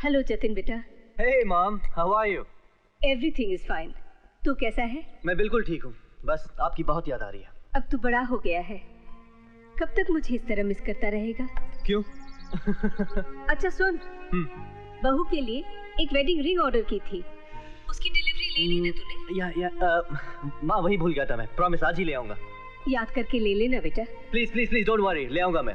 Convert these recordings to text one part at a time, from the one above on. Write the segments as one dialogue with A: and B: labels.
A: Hello Jatin बेटा।
B: Hey mom, how are you?
A: Everything is fine. तू कैसा है?
B: मैं बिल्कुल ठीक हूँ, बस आपकी बहुत याद आ रही है।
A: अब तू बड़ा हो गया है, कब तक मुझे इस तरह मिस करता रहेगा?
B: क्यों?
A: अच्छा सुन, बहू के लिए एक वेडिंग रिंग ऑर्डर की थी, उसकी डिलीवरी ले ली ना तूने?
B: माँ वही भूल गया था मैं। प्रॉमिस आज ही ले आऊंगा।
A: याद करके ले लेना बेटा।
B: Please please please don't worry, ले आऊंगा मैं।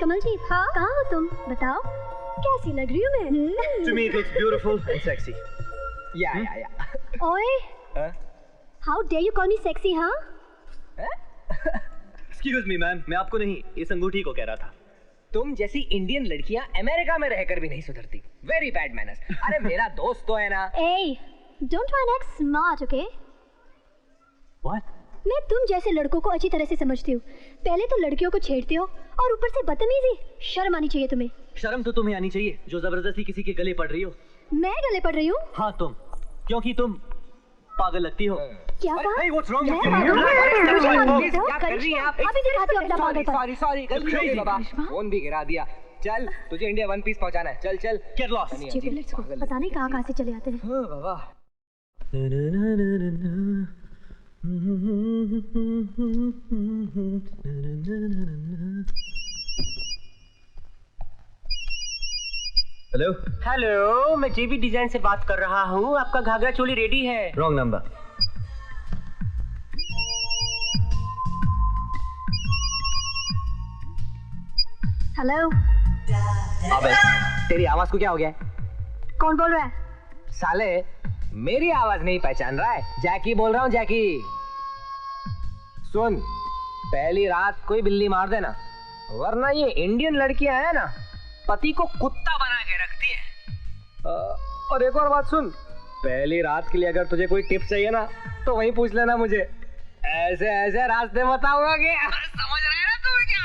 C: कमलजीत, हाँ कहाँ हो तुम? बताओ कैसी लग रही हूँ मैं?
B: To me it looks beautiful and sexy. Yeah.
C: ओए, how dare you call me sexy, हाँ?
B: Excuse me मैम, मैं आपको नहीं, इस अंगूठी को कह रहा था।
D: तुम जैसी इंडियन लड़कियां अमेरिका में रहकर भी नहीं सुधरती। Very bad manners. अरे मेरा दोस्त तो है ना।
C: Hey, don't try and act smart, okay?
B: What?
C: मैं तुम जैसे लड़कों को अच्छी तरह से समझती हूँ। पहले तो लड़कियों को छेड़ते हो और ऊपर से बदतमीजी। शर्म आनी चाहिए तुम्हें।
B: शर्म तो तुम्हें आनी चाहिए जो जबरदस्ती किसी के गले पड़ रही हो।
C: मैं गले पड़ रही हूँ?
B: हाँ तुम, क्योंकि तुम पागल लगती हो।
C: क्या कहा?
B: Hey, what's wrong with
D: क्या कर रही हैं आप?
C: अभी दिखाती हूँ अपना पागलपन।
D: सॉरी गलती हो गई बाबा। फोन भी गिरा दिया। चल तुझे इंडिया वन पीस पहुंचाना है। चल चल।
B: Get lost.
C: पता नहीं कहाँ से चले आते हैं।
D: बाबा।
B: हेलो
E: हेलो, मैं जेबी डिजाइन से बात कर रहा हूँ। आपका घाघरा चोली रेडी है।
B: Wrong number.
C: हेलो।
D: अबे तेरी आवाज को क्या हो गया?
C: कौन बोल रहा है?
D: साले मेरी आवाज नहीं पहचान रहा है? जैकी बोल रहा हूँ, जैकी। सुन, पहली रात कोई बिल्ली मार देना, वरना ये इंडियन लड़कियां है ना, पति को कुत्ता बना के रखती है। और एक और बात सुन, पहली रात के लिए अगर तुझे कोई टिप्स चाहिए ना तो वहीं पूछ लेना मुझे। ऐसे ऐसे रास्ते बताऊंगा कि समझ रहे हैं ना तुम क्या?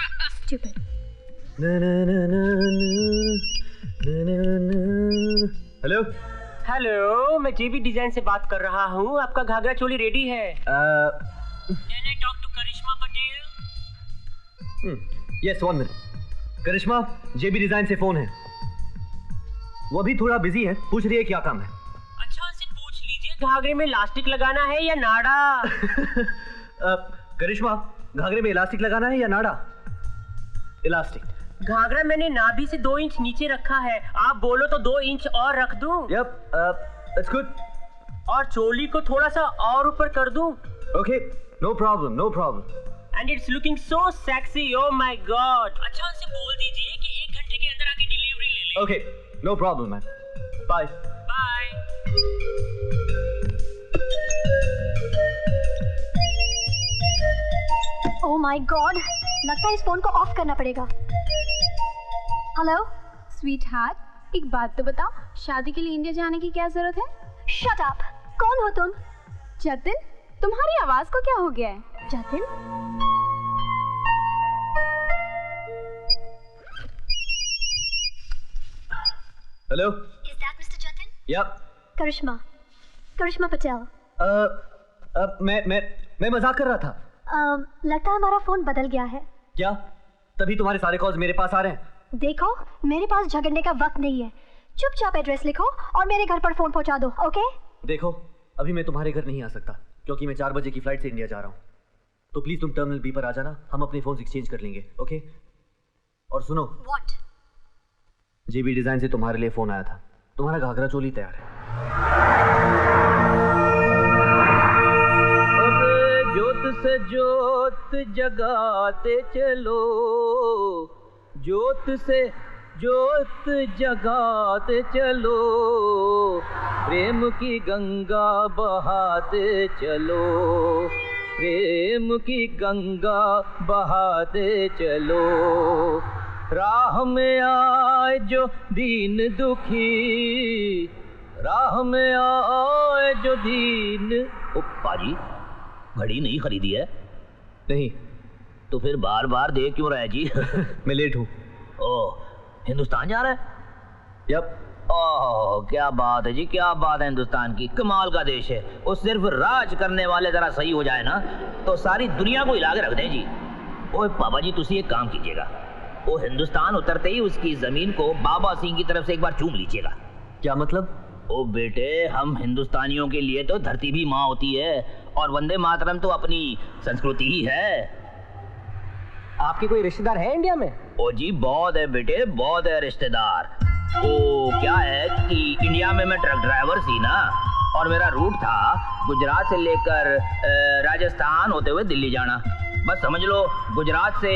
B: हेलो
E: हेलो, मैं जेबी डिजाइन से बात कर रहा हूँ। आपका घाघरा चोली रेडी है। Can I talk to Karishma Patel?
B: Yes, 1 minute. Karishma, JB design से फोन है। वो अभी थोड़ा बिजी है, पूछ रही है क्या काम है।
E: अच्छा उनसे पूछ लीजिए घाघरे में इलास्टिक लगाना है या नाड़ा।
B: करिश्मा, घाघरे में इलास्टिक लगाना है या नाड़ा? इलास्टिक।
E: घाघरा मैंने नाभि से 2 इंच नीचे रखा है, आप बोलो तो 2 इंच और रख दूं?
B: Yup, it's good.
E: और चोली को थोड़ा सा और ऊपर कर दूं?
B: Okay, no problem, no problem.
E: And it's looking so sexy, oh my god. अच्छा उनसे बोल दीजिए कि 1 घंटे के अंदर आके डिलीवरी ले लें।
B: Okay, no problem man. Bye
E: bye.
C: Oh my god, लगता है इस फोन को ऑफ करना पड़ेगा। हेलो
F: स्वीट हार्ट, एक बात तो बताओ, शादी के लिए इंडिया जाने की क्या जरूरत है?
C: Shut up. कौन हो तुम?
F: जतिन, तुम्हारी आवाज को क्या हो गया है?
C: Jatin?
B: Hello,
C: Is that Mr. Jatin?
B: Yup.
C: Karishma Patel.
B: मैं मजाक कर रहा था।
C: लगता है हमारा फोन बदल गया है।
B: क्या? तभी तुम्हारे सारे कॉल्स मेरे पास आ रहे हैं।
C: देखो, मेरे पास झगड़ने का वक्त नहीं है। चुपचाप एड्रेस लिखो और मेरे घर पर फोन पहुंचा दो, ओके? देखो,
B: अभी मैं तुम्हारे घर नहीं आ सकता क्योंकि मैं 4 बजे की फ्लाइट से इंडिया जा रहा हूँ। तो प्लीज तुम टर्मिनल बी पर आ जाना, हम अपने फोन एक्सचेंज कर लेंगे, ओके? और सुनो,
C: व्हाट?
B: जेबी डिजाइन से तुम्हारे लिए फोन आया था, तुम्हारा घाघरा चोली तैयार है। ज्योत से ज्योत जगाते चलो, ज्योत से ज्योत जगाते चलो, प्रेम की गंगा बहाते चलो, प्रेम की गंगा बहाते चलो। राह में आए जो दीन दुखी, राह में आए जो दीन। ओ पाजी,
G: घड़ी नहीं खरीदी है?
B: नहीं।
G: तो फिर बार बार देख क्यों रहा है जी?
B: मैं लेट हूँ।
G: ओह, हिंदुस्तान जा रहा है?
B: यप।
G: ओह, क्या बात है जी, क्या बात है। हिंदुस्तान की कमाल का देश है। वो सिर्फ राज करने वाले जरा सही हो जाए ना तो सारी दुनिया को हिला के रख दें जी। ओए पापा जी, तुसी एक काम कीजिएगा, वो हिंदुस्तान उतरते ही उसकी जमीन को बाबा सिंह की तरफ से एक बार चूम लीजिएगा।
B: क्या मतलब?
G: ओ बेटे, हम हिंदुस्तानियों के लिए तो धरती भी माँ होती है और वंदे मातरम तो अपनी संस्कृति ही है।
D: आपके कोई रिश्तेदार है इंडिया में?
G: ओ जी बहुत है बेटे, बहुत है रिश्तेदार। ओ क्या है कि इंडिया में मैं ट्रक ड्राइवर थी ना, और मेरा रूट था गुजरात से लेकर राजस्थान होते हुए दिल्ली जाना। बस समझ लो गुजरात से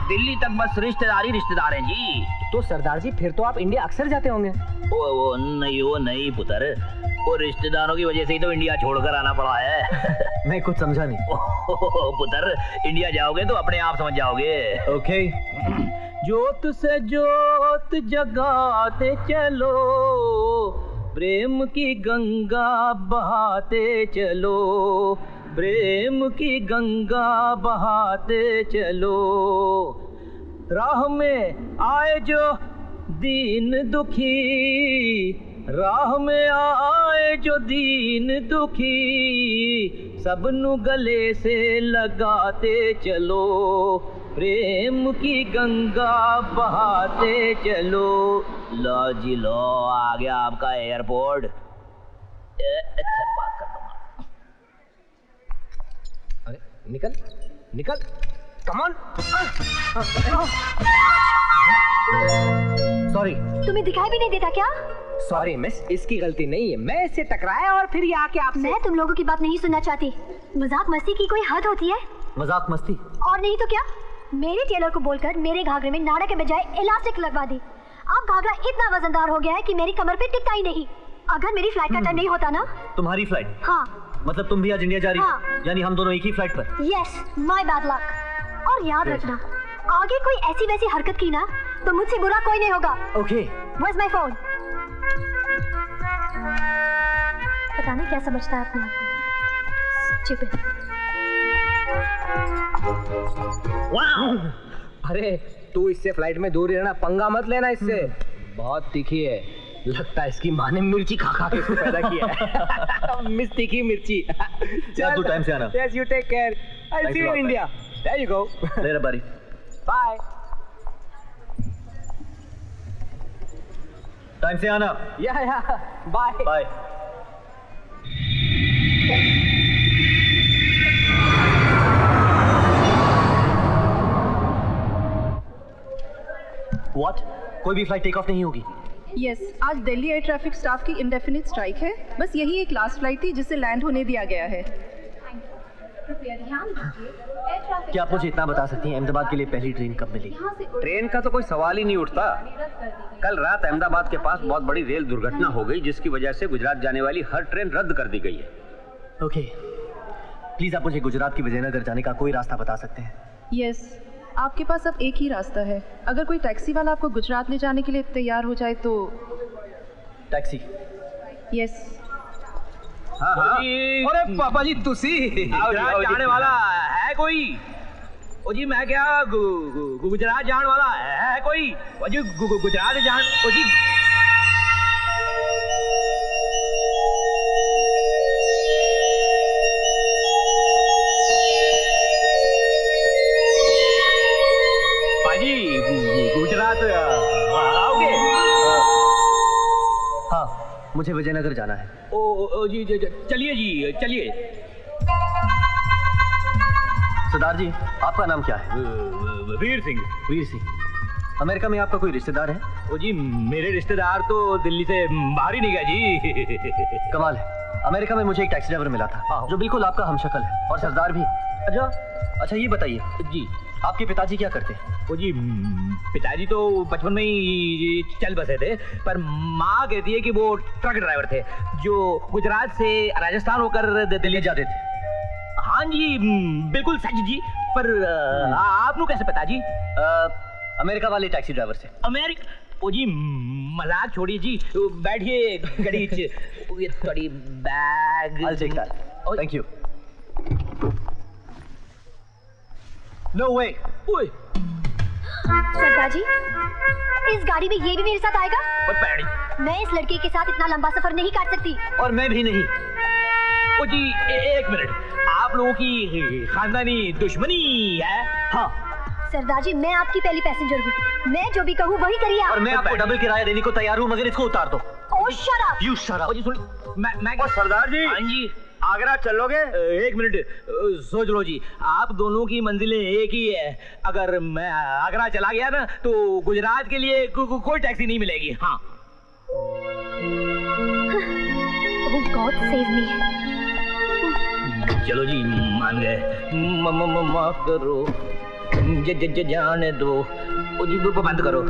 G: दिल्ली तक बस रिश्तेदार हैं जी।
D: तो सरदार जी फिर तो आप इंडिया अक्सर जाते होंगे।
G: वो नहीं पुत्र, वो रिश्तेदारों की वजह से ही तो इंडिया छोड़कर आना पड़ा है।
B: मैं कुछ समझा नहीं।
G: पुत्र, इंडिया जाओगे तो अपने आप समझ जाओगे।
B: ओके।
E: जोत से जोत जगाते चलो, प्रेम की गंगा बहाते चलो, प्रेम की गंगा बहाते चलो। राह में आए जो दीन दुखी, राह में आए जो दीन दुखी, सबनु गले से लगाते चलो, प्रेम की गंगा बहाते चलो। लो जी लो, आ गया आपका एयरपोर्ट। बात कर दूंगा।
D: अरे निकल निकल, कम ऑन।
B: सॉरी।
C: तुम्हें दिखाई भी नहीं देता क्या?
D: सॉरी मिस, इसकी गलती नहीं है। मैं इससे टकराया और फिर ये आके आपसे।
C: मैं तुम लोगों की बात नहीं सुनना चाहती। मजाक मस्ती की कोई हद होती है?
B: मजाक मस्ती?
C: और नहीं तो क्या, मेरे टेलर को बोलकर मेरे घाघरे में नाड़ा के बजाय इलास्टिक लगवा दी। अब घाघरा इतना वजनदार हो गया है कि मेरी कमर पे टिकता ही नहीं। अगर मेरी फ्लाइट का टाइम नहीं होता ना।
B: तुम्हारी फ्लाइट?
C: हाँ।
B: मतलब तुम भी आज इंडिया जा रही हो?
C: हाँ।
B: यानी हम दोनों एक ही फ्लाइट पर?
C: Yes, my bad luck. और याद रखना, आगे कोई ऐसी वैसी हरकत की ना तो मुझसे बुरा कोई नहीं होगा।
B: ओके।
C: Where's my phone? पता नहीं क्या समझता है अपने आप को। Stupid.
D: अरे तू इससे फ्लाइट में दूर रहना, पंगा मत लेना इससे। बहुत तीखी है, लगता है इसकी माँ ने मिर्ची खा खा के इसको पैदा किया है। मिस तीखी मिर्ची।
B: चल तू टाइम से आना।
D: Yes, you take care. I'll see you in India. There you go.
B: Later, buddy.
D: Bye.
B: Time से आना।
D: Yeah. Bye.
B: बाय। What? कोई भी फ्लाइट टेक ऑफ नहीं होगी?
H: यस, आज दिल्ली एयर ट्रैफिक स्टाफ की इंडेफिनिट स्ट्राइक है। बस यही एक लास्ट फ्लाइट थी जिसे लैंड होने दिया गया है।
B: क्या आप मुझे इतना बता सकती हैं अहमदाबाद के लिए पहली ट्रेन कब मिली?
I: ट्रेन का तो कोई सवाल ही नहीं उठता। कल रात अहमदाबाद के पास बहुत बड़ी रेल दुर्घटना हो गई, जिसकी वजह से गुजरात जाने वाली हर ट्रेन रद्द कर दी गई है।
B: ओके, प्लीज आप मुझे गुजरात की विजयनगर जाने का कोई रास्ता बता सकते हैं?
H: यस, आपके पास अब एक ही रास्ता है। अगर कोई टैक्सी वाला आपको गुजरात ले जाने के लिए तैयार हो जाए तो।
B: टैक्सी?
H: यस।
I: हाँ।
D: अरे पापा जी, तुसी
I: गुजरात जाने वाला है कोई? ओ जी मैं क्या गुजरात जाने वाला है कोई? ओ जी गुजरात जान। ओ जी गुजरात आओगे?
B: हाँ, मुझे विजयनगर जाना है।
I: ओ जी चलिए जी चलिए।
B: सरदार जी, आपका नाम क्या है?
I: वीर सिंह।
B: वीर सिंह। अमेरिका में आपका कोई रिश्तेदार है?
I: ओ जी मेरे रिश्तेदार तो दिल्ली से बाहर ही नहीं गए जी।
B: कमाल है, अमेरिका में मुझे एक टैक्सी ड्राइवर मिला था जो बिल्कुल आपका हमशक्ल है, और सरदार भी। अच्छा ये बताइए
I: जी,
B: आपके पिताजी क्या करते हैं?
I: ओ जी पिताजी तो बचपन में ही चल बसे थे, पर माँ कहती है कि वो ट्रक ड्राइवर थे जो गुजरात से राजस्थान होकर दिल्ली जाते थे। हाँ जी बिल्कुल सच जी। पर आपको कैसे पता जी?
B: अमेरिका वाले टैक्सी ड्राइवर से।
I: अमेरिका? ओ जी मजाक छोड़िए जी, बैठिए गाड़ी थोड़ी bag.
B: I'll take that. Thank you. No way.
C: Sardar ji, इस गाड़ी में ये भी मेरे साथ आएगा? मैं इस लड़के के साथ इतना लंबा सफर नहीं काट सकती।
B: और मैं भी नहीं।
I: ओ जी एक मिनट, आप लोगों की खानदानी दुश्मनी है?
B: हाँ
C: सरदार जी, मैं आपकी पहली पैसेंजर हूँ, मैं जो भी कहूँ वही करिए आप।
B: और मैं आपको डबल किराया देने को तैयार हूँ, मगर इसको उतार दो।
C: Oh shut up.
B: You shut up.
I: ओ जी सुन, मैं
G: सरदार जी।
I: हाँ जी।
G: आगरा चलोगे?
I: एक मिनट सोच लो जी, आप दोनों की मंजिलें एक ही है। अगर मैं आगरा चला गया ना तो गुजरात के लिए कोई टैक्सी नहीं मिलेगी। हाँ
C: ओह गॉड सेव मी।
I: चलो जी मान गए, माफ करो, जाने दो। ओ जी बंद करो।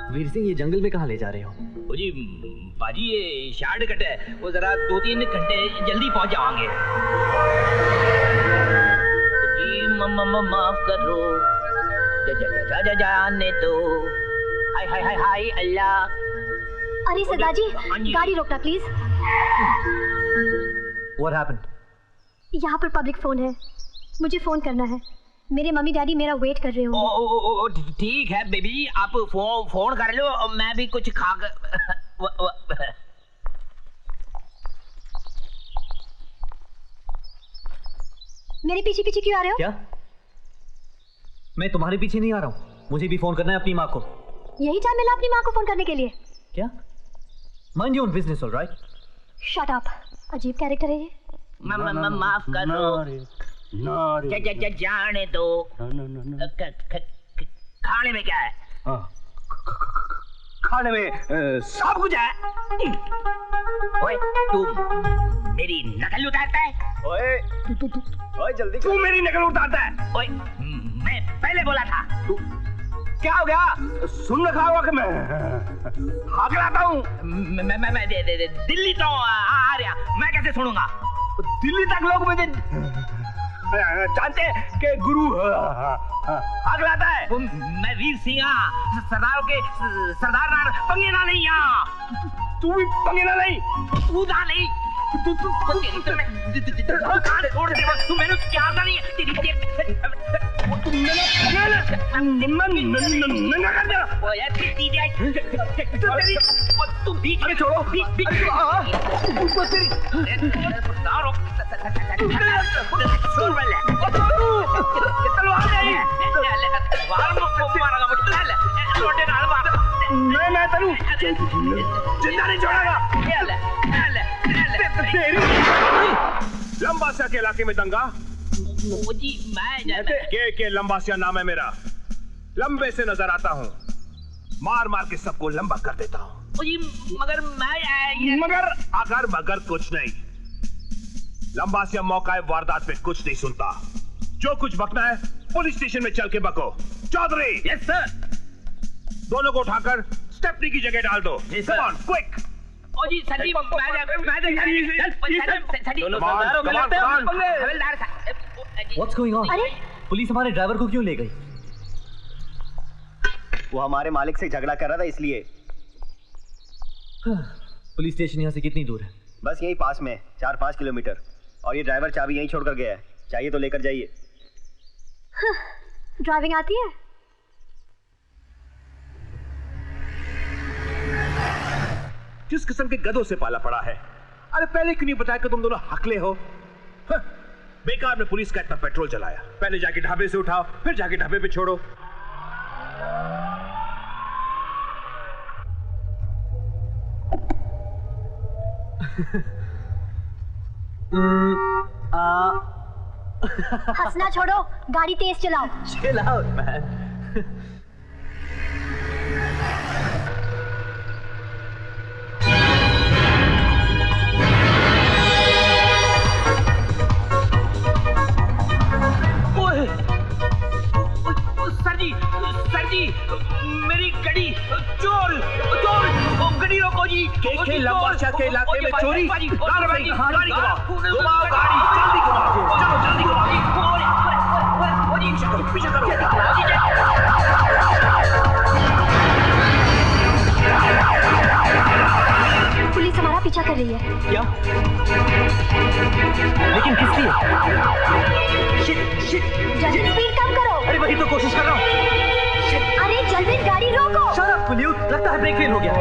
B: वीर सिंह, ये जंगल में कहाँ ले जा रहे हो?
I: ओ जी बाजी ये शॉर्टकट है, वो जरा 2-3 घंटे जल्दी पहुंच जाओगे। जी माफ करो, जाने दो। हाय हाय हाय हाय अल्लाह।
C: अरे सरदार जी, गाड़ी रोकना प्लीज।
B: What happened?
C: यहाँ पर पब्लिक फोन है, मुझे फोन करना है। मेरे मम्मी डैडी मेरा वेट कर रहे होंगे।
I: ठीक है बेबी, आप फोन कर लो, मैं भी कुछ खा कर।
C: मेरे पीछे पीछे क्यों आ रहे हो?
B: क्या? मैं तुम्हारे पीछे नहीं आ रहा हूँ, मुझे भी फोन करना है अपनी माँ को।
C: यही टाइम मिला अपनी माँ को फोन करने के लिए?
B: क्या? Mind your own business, alright?
C: Shut up, अजीब कैरेक्टर है ये।
I: माफ करो, जाने दो। खाने में क्या है?
G: खाने में सब कुछ है।
I: ओए तू मेरी नकल उतारता है?
G: ओए जल्दी, तू मेरी नकल उतारता है?
I: ओए मैं पहले बोला था।
G: तू क्या हो गया? सुन रखा होगा कि मैं हाक लाता हूँ।
I: मैं दिल्ली तो आ रहा, मैं कैसे सुनूंगा?
G: दिल्ली तक लोग मुझे जानते हैं कि गुरु आग लाता है।
I: मैं वीर सिंह, सरदार के सरदार पंगेना नहीं यहाँ।
G: तू भी पंगेना नहीं?
I: कूदा नहीं। तू छोड़ दे, तू मैंने क्या नहीं है तेरी
G: नंगा कर दे।
I: ओए तू बीच में
G: छोड़ो। मैं तनु जिंदा नहीं छोड़ेगा। लंबासिया के इलाके में दंगा।
I: जी मैं
G: के लंबासिया नाम है मेरा। लंबे से नजर आता हूँ, मार मार के सबको लंबा कर देता हूँ।
I: मगर मैं
G: मगर कुछ नहीं। लंबासिया मौका वारदात पे कुछ नहीं सुनता। जो कुछ बकना है पुलिस स्टेशन में चल के बको। चौधरी।
I: Yes sir.
G: दोनों को उठाकर स्टेपनी की जगह डाल दो। Come on quick.
I: ओ जी सर जी,
B: What's going on? पुलिस हमारे ड्राइवर को क्यों ले गई?
J: वो हमारे मालिक से झगड़ा कर रहा था इसलिए।
B: पुलिस स्टेशन यहाँ से कितनी दूर है?
J: बस यहीं पास में 4-5 किलोमीटर। और ये ड्राइवर चाबी यहीं छोड़कर गया है, चाहिए तो लेकर जाइए।
C: ड्राइविंग आती है?
G: किस किस्म के गधों से पाला पड़ा है? अरे पहले क्यों नहीं बताया कि तुम दोनों हकले हो? बेकार में पुलिस का इतना पेट्रोल जलाया। पहले जाके ढाबे से उठाओ, फिर जाके ढाबे पे छोड़ो।
C: हंसना छोड़ो, गाड़ी तेज चलाओ।
B: Chill out, man.
I: सर जी
G: सर जी, मेरी गड़ी, चोर चोर, गड़ी रोको जी।
K: के लंबाशा के इलाके में चोरी,
G: गाड़ी
K: घुमाओ, गाड़ी जल्दी घुमाओ, चलो जल्दी घुमाओ। पीछे करो।
C: पुलिस हमारा पीछा कर रही है।
B: क्या? लेकिन किस लिए?
C: जल्दी स्पीड कम करो।
B: अरे वही तो कोशिश कर रहा हूँ।
C: अरे जल्दी गाड़ी रोको।
B: शट अप पुलिस, लगता है ब्रेक फेल हो गया।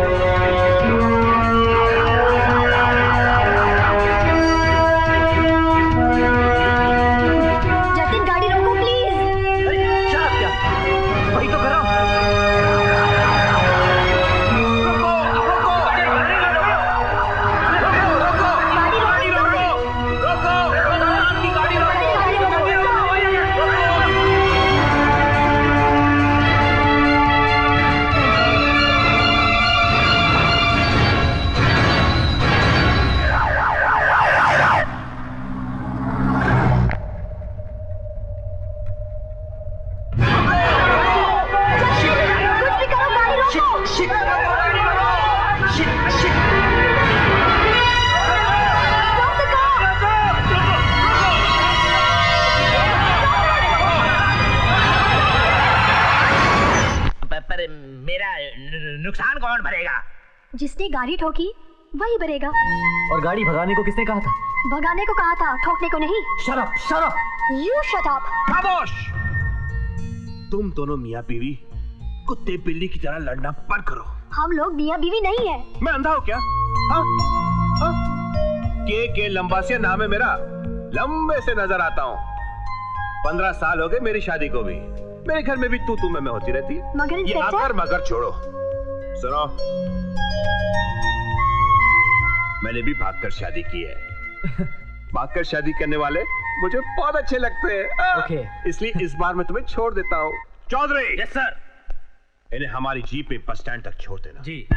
G: नुकसान कौन भरेगा?
C: जिसने गाड़ी ठोकी वही भरेगा।
B: और गाड़ी भगाने को किसने कहा था?
C: भगाने को कहा था, ठोकने को नहीं।
B: Shut up, shut up.
C: You shut up।
K: खामोश। तुम दोनों मियाँ बीवी कुत्ते बिल्ली की तरह लड़ना बंद करो।
C: हम लोग मियाँ बीवी नहीं है।
K: मैं अंधा हूँ क्या? के लंबासिया नाम है मेरा, लंबे से नजर आता हूँ। 15 साल हो गए मेरी शादी को भी। मेरे घर में भी तू मैं होती रहती है।
C: मगर
K: ये आकर मगर छोड़ो। सुनो, मैंने भी भागकर शादी की है। भागकर शादी करने वाले मुझे बहुत अच्छे लगते हैं।
B: ओके।
K: इसलिए इस बार मैं तुम्हें छोड़ देता हूँ। चौधरी।
G: Yes sir.
K: इन्हें हमारी जीप में बस स्टैंड तक छोड़ देना।
B: जी।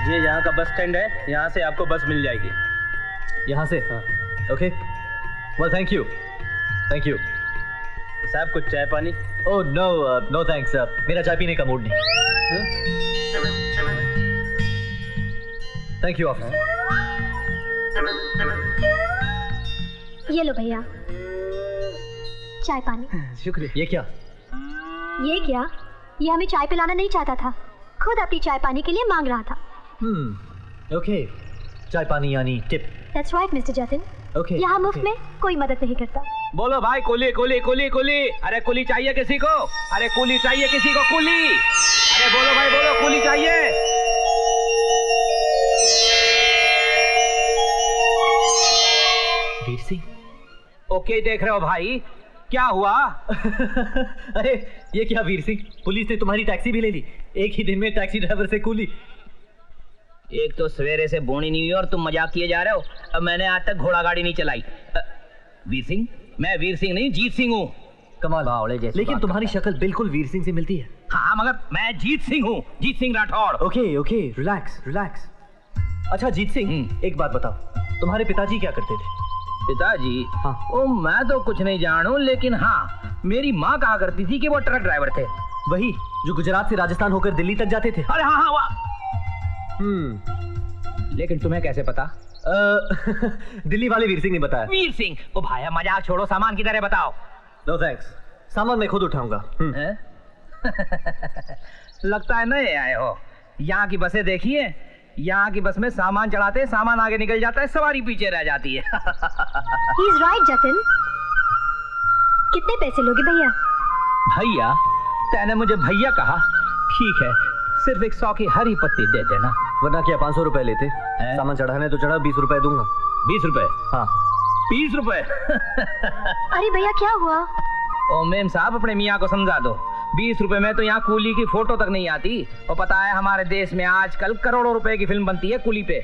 E: ये यहाँ का बस स्टैंड है, यहाँ से आपको बस मिल जाएगी।
B: यहाँ से? हाँ। Okay, well thank you, thank you.
E: साहब कुछ चाय पानी?
B: ओह नो नो थैंक्स, मेरा चाय पीने का मूड नहीं। Thank you officer.
C: ये लो भैया चाय पानी।
B: शुक्रिया। ये क्या?
C: ये हमें चाय पिलाना नहीं चाहता था, खुद अपनी चाय पानी के लिए मांग रहा था।
B: ओके, चाय पानी यानी tip.
C: That's right, Mr. Jatin.
B: Okay.
C: यहाँ मुफ्त में कोई मदद नहीं करता।
I: बोलो भाई, कुली कुली कुली कुली। अरे कुली चाहिए किसी को? अरे कुली चाहिए किसी को? कुली। अरे बोलो भाई बोलो, कुली चाहिए?
B: वीर सिंह।
I: ओके, देख रहे हो भाई क्या हुआ?
B: अरे ये क्या वीर सिंह, पुलिस ने तुम्हारी टैक्सी भी ले ली। एक ही दिन में टैक्सी ड्राइवर से कुली।
G: एक तो सवेरे से बोनी नहीं हुई और तुम मजाक किए जा रहे हो। अब मैंने आज तक घोड़ा गाड़ी नहीं चलाई। वीर सिंह? मैं वीर सिंह नहीं, जीत सिंह हूँ।
B: कमाल, लेकिन तुम्हारी शक्ल बिल्कुल वीर सिंह से मिलती है।
G: हाँ मगर मैं जीत सिंह हूँ, Jeet Singh Rathore.
B: Okay okay, relax relax. अच्छा जीत सिंह, एक बात बताओ, तुम्हारे पिताजी क्या करते थे?
G: पिताजी?
B: हाँ।
G: ओ मैं तो कुछ नहीं जानू, लेकिन हाँ मेरी माँ कहा करती थी कि वो ट्रक ड्राइवर थे।
B: वही जो गुजरात से राजस्थान होकर दिल्ली तक जाते थे?
G: अरे हाँ हाँ।
I: लेकिन तुम्हें कैसे पता?
B: दिल्ली वाले वीर सिंह ने बताया।
G: वीर सिंह? ओ भाई मजाक छोड़ो, सामान की तरह बताओ।
B: नो थैंक्स, सामान मैं खुद उठाऊंगा।
I: लगता है नए आए हो। यहाँ की बसें देखिए, यहाँ की बस में सामान चढ़ाते, सामान आगे निकल जाता है, सवारी पीछे रह जाती है।
C: He's right, Jatin. कितने पैसे लोगे भैया?
I: भैया? तैने मुझे भैया कहा? ठीक है, सिर्फ 100 की हरी पत्ती दे देना।
B: वरना क्या 500 रुपए लेते? सामान चढ़ाने तो चढ़ा, 20 रुपए दूंगा।
I: 20 रुपए?
B: हाँ।
I: 20 रुपए?
C: अरे भैया क्या हुआ?
I: ओ मेम साहब, अपने मियाँ को समझा दो। 20 रुपए में तो यहाँ कूली की फोटो तक नहीं आती। और पता है हमारे देश में आजकल करोड़ों रुपए की फिल्म बनती है कूली पे।